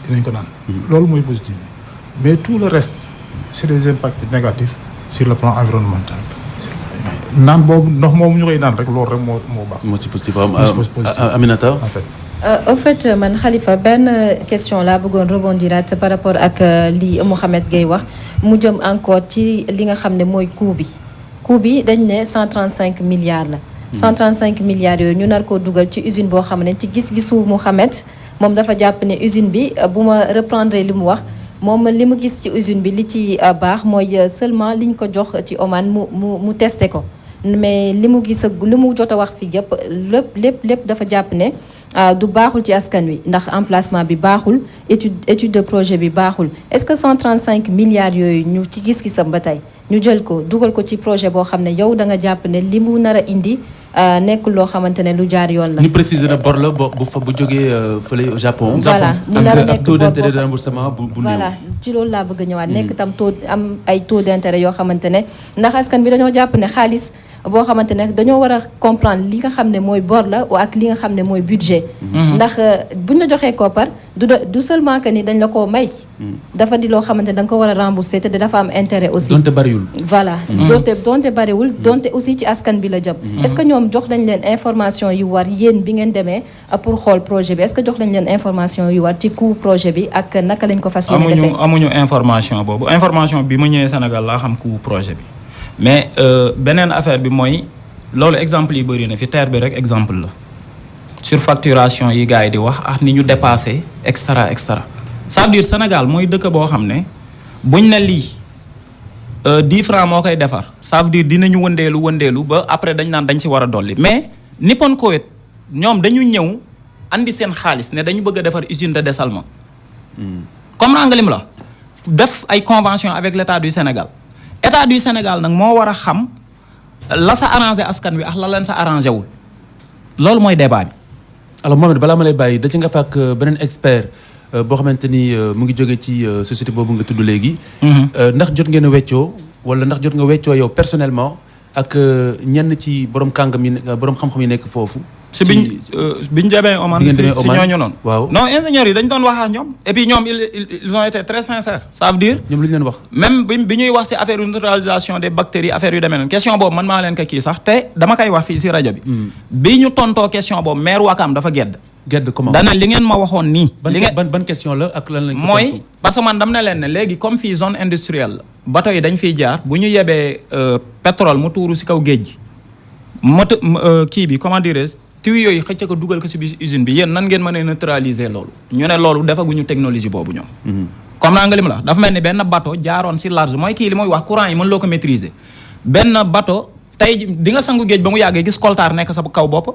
dinañ ko naan. loolu mooy positif bi. mais tout le reste c'est des impacts négatifs sur le plan environnemental. naan boobu ndox moomu ñu koy naan rek loolu rek moo baax. moo si positif Aminata en fait. au fait man Khalifa benn question laa bëggoon rebondiraat par rapport ak li Mouhamed Gueye wax mu jëm encore ci li nga xam ne mooy coût bi dañ ne 135 milliards la. 135 milliards yooyu ñu nar koo dugal ci usine boo xam ne ci gis-gisu Mouhamed moom dafa jàpp ne usine bi bu ma reprendre li mu wax. moom li mu gis ci usine bi li ci baax mooy seulement liñ ko jox ci Oman mu testé ko mais li mu gis li mu jot a wax fii yëpp lépp dafa jàpp ne du baaxul ci askan wi ndax emplacement bi baaxul étude de projet bi baaxul est-ce que 135 milliards yooyu ñu ci gis-gisam ba tey ñu jël ko dugal ko ci projet boo xam ne yow da nga jàpp ne li mu nar a indi nekkul loo xamante ne lu jaar yoon la. ñu préciser na bor la bu jógee fële au Japon. voilà mu nar a nekk taux d'intérêt de remboursement bu néew. voilà ci loolu laa bëgg a ñëwaat. nekk tam taux am ay taux d'intérêt yoo xamante ne ndax askan bi dañoo jàpp ne xaalis boo xamante ne dañoo war a comprendre li nga xam ne mooy bor la ak li nga xam ne mooy budget. ndax buñ la joxee koppar du seulement que ni dañ la koo may. dafa di loo xamante ne da nga ko war a rembourser te dafa am intérêt aussi. donte bariwul. voilà donte bariwul donte aussi ci askan bi la jëm. est-ce que ñoom jox nañ leen information yu war yéen bi ngeen demee pour xool projet bi est-ce que jox nañ leen information yu war ci coût projet bi ak naka lañ ko fas yéene defee. amuñu information boobu information bi ma ñëwee Sénégal laa xam coût projet bi. mais beneen affaire bi mooy loolu exemple yi bëri na fi terre bi rek exemple la surfacturation yi gars yi di wax ak ni ñu dépassé extra ça veut dire Sénégal mooy dëkk boo xam ne buñ ne lii 10 francs moo koy defar ça veut dire dinañu wëndeelu ba après dañ naan dañ ci war a dolli mais Nippon Koweït ñoom dañu ñëw andi seen xaalis ne dañu bëgg a defar usine de dessalement comme naa nga lim la def ay convention avec l'État du Sénégal État du Sénégal nag moo war a xam la sa arrangé askan wi ak la leen sa arrangé wul loolu mooy débat bi. alors Mohamed balaa ma lay bàyyi da ci nga fàkk beneen expert boo xamante ni mu ngi jóge ci société boobu nga tudd léegi. ndax jot ngeen a weccoo wala ndax jot nga weccoo yow personnellement ak ñenn ci borom kàngam yi borom xam-xam yi nekk foofu. si biñ demee Oman si ñooñu noonu. waaw non ingénieurs yi dañ doon wax ak ñoom et puis ñoom ils ont été très sincères. ça veut dire ñoom lu ñu leen wax. même bi ñuy wax si affaire neutralisation des bactéries affaire yu demee noonu question boobu man maa leen ko kii sax te dama koy wax fii si rajo bi. bi ñu tontoo question boobu maire Wakam dafa gedd comment dana li ngeen ma waxoon nii. ban question la ak lan lañ ko mooy parce que man dam na leen ne léegi comme fii zone industrielle la bateau yi dañ fiy jaar bu ñu yebee pétrole mu tuuru si kaw géej gi moto kii bi comment dirais tuyaux yooyu xëcc ko dugal ko si biir usine bi yéen nan ngeen mën a neutraliser loolu ñu ne loolu defaguñu technologie boobu ñoom. comme naa nga lim la dafa mel ni benn bateau jaaroon si large mooy kii li mooy wax courant yi mën loo ko maîtriser benn bateau tey di nga sangu géej ba mu yàggee gis koltaar nekk sa kaw bopp.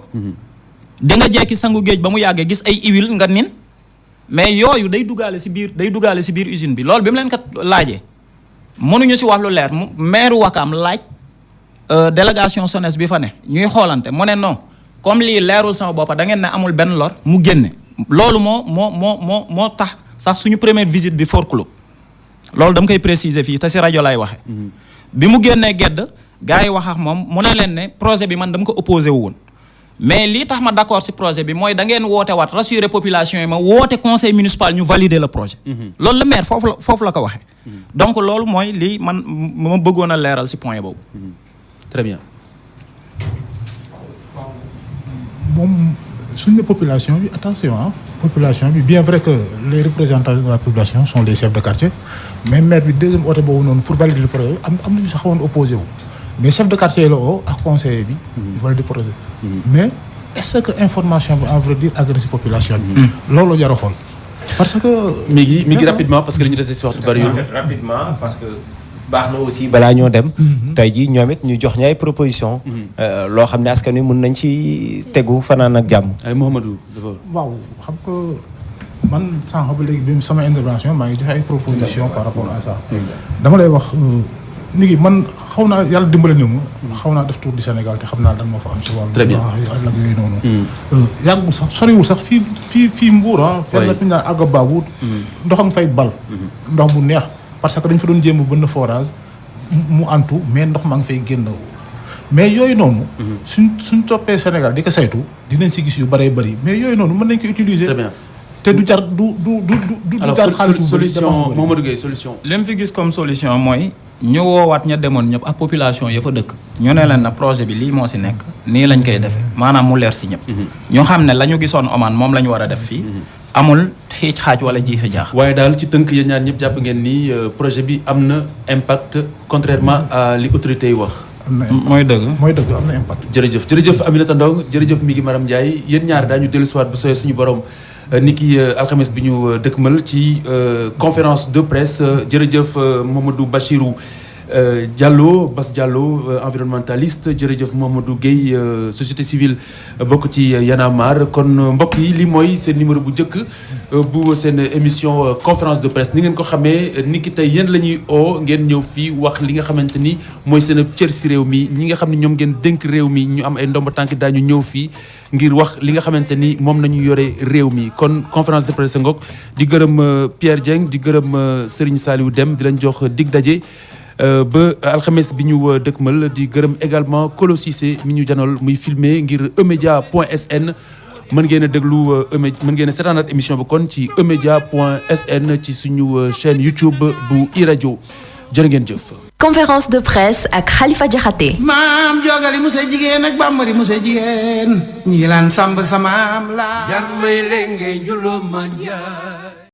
di nga jekki sangu géej ba mu yàggee gis ay huile nga nin mais yooyu day duggaale si biir usine bi loolu bi mu leen ko laajee mënuñu si wax lu leer maire Wakam laaj délégation SONES bi fa ne ñuy xoolante mu ne non comme lii leerul sama bopp da ngeen ne amul benn lor mu génne loolu moo tax sax suñu première visite bi forclos loolu dama koy préciser fii te si rajo lay waxe bi mu génnee gedd gars yi wax ak moom mu ne leen ne projet bi man dama ko opposé wu woon mais lii tax ma d'accord ci projet bi mooy da ngeen woote waat rassurer population yi ma woote conseil municipal ñu valider le projet. loolu la maire foofu la ko waxee. donc loolu mooy lii ma bëggoon a leeral ci point boobu. très bien. moom suñu population bi attention population bi bien vrai que les représentants de la population sont les chefs de quartier mais maire bi deuxième oote boobu noonu pour valider le projet am nañu sax xawoon opposé wu. mais chef de quartier la oo ak conseiller bi. valider projet. mais est-ce que information bi en vrai dire agressé population bi. loolu jar a xool parce que. mi ngi rapidement parce que li ñu dese si waxtu bari yow. rapidement parce que baax na aussi balaa ñoo dem. tey jii ñoom it ñu jox ñu ay proposition loo xam ne askan wi mën nañ ci tegu fanaan ak jàmm. ay Mouhamadou. waaw xam nga man sànq ba léegi bi sama intervention maa ngi joxe ay proposition par rapport à ça. dama lay wax. nit ki man xaw naa yàlla dimbale na ma xaw naa def tour du Sénégal te xam naa lan moo fa am si wàllu. très bien ak yooyu noonu. yàggul sax soriwul sax fii Mbour fenn fi ñu naan àgg baabu. ndox nga fay bal. ndox bu neex parce que dañ fa doon jéem a bënn forage mu antu mais ndox maa ngi fay génn. mais yooyu noonu. suñ toppee Sénégal di ko saytu dinañ si gis yu bëree bëri mais yooyu noonu mën nañ ko utiliser. très bien. te du jar du jar xaalis solution Mamadou Gueye solution. li mu fi gis comme solution mooy ñu woowaat ña demoon ñëpp ak population ya fa dëkk. ñu ne leen na projet bi lii moo si nekk nii lañ koy defee maanaam mu leer si ñëpp. ñu xam ne la ñu gisoon Oman moom la ñu war a def fii. amul xiic xaaj wala jiixi jaax. waaye daal ci tënk yéen ñaar ñëpp jàpp ngeen ni projet bi am na impact contrairement à li autorités yi wax. mooy dëgg am na impact. jërëjëf Aminata Ndong jërëjëf mi ngi Maram Ndiaye yéen ñaar daañu dellu si waat bu sooyee suñu borom ni ki alxames bi ñu dëkkmal ci conférence de presse jërëjëf Mamadou Bachirou Diallo Bass Diallo environnementaliste jërëjëf Mamadou Gueye société civile bokk ci Y'en a marre kon mbokk yi li mooy seen numéro bu njëkk bu seen émission conférence de presse ni ngeen ko xamee ni ki tey yéen la ñuy oo ngeen ñëw fii wax li nga xamante ni mooy seen cër si réew mi ñi nga xam ne ñoom ngeen dénk réew mi ñu am ay ndomba tànk daañu ñëw fii ngir wax li nga xamante ni moom nañu yore réew mi kon conférence de presse ngoog di gërëm Pierre Dieng di gërëm Serigne Saliou Deme di leen jox dig daje ba alxames bi ñu dëkkmal di gërëm également Kolo Cissé mi ñu janool muy filmé ngir emedia.sn mën ngeen a déglu mën ngeen a seetaanaat émission bi kon ci emedia.sn ci suñu chaîne YouTube bu iRadio jërë ngeen jëf. Conférence de presse ak Khalifa Diakhaté. maam jogali musa jigéen ak bambari musa jigéen ñi laan samb samaam la. jar may lenge njulo man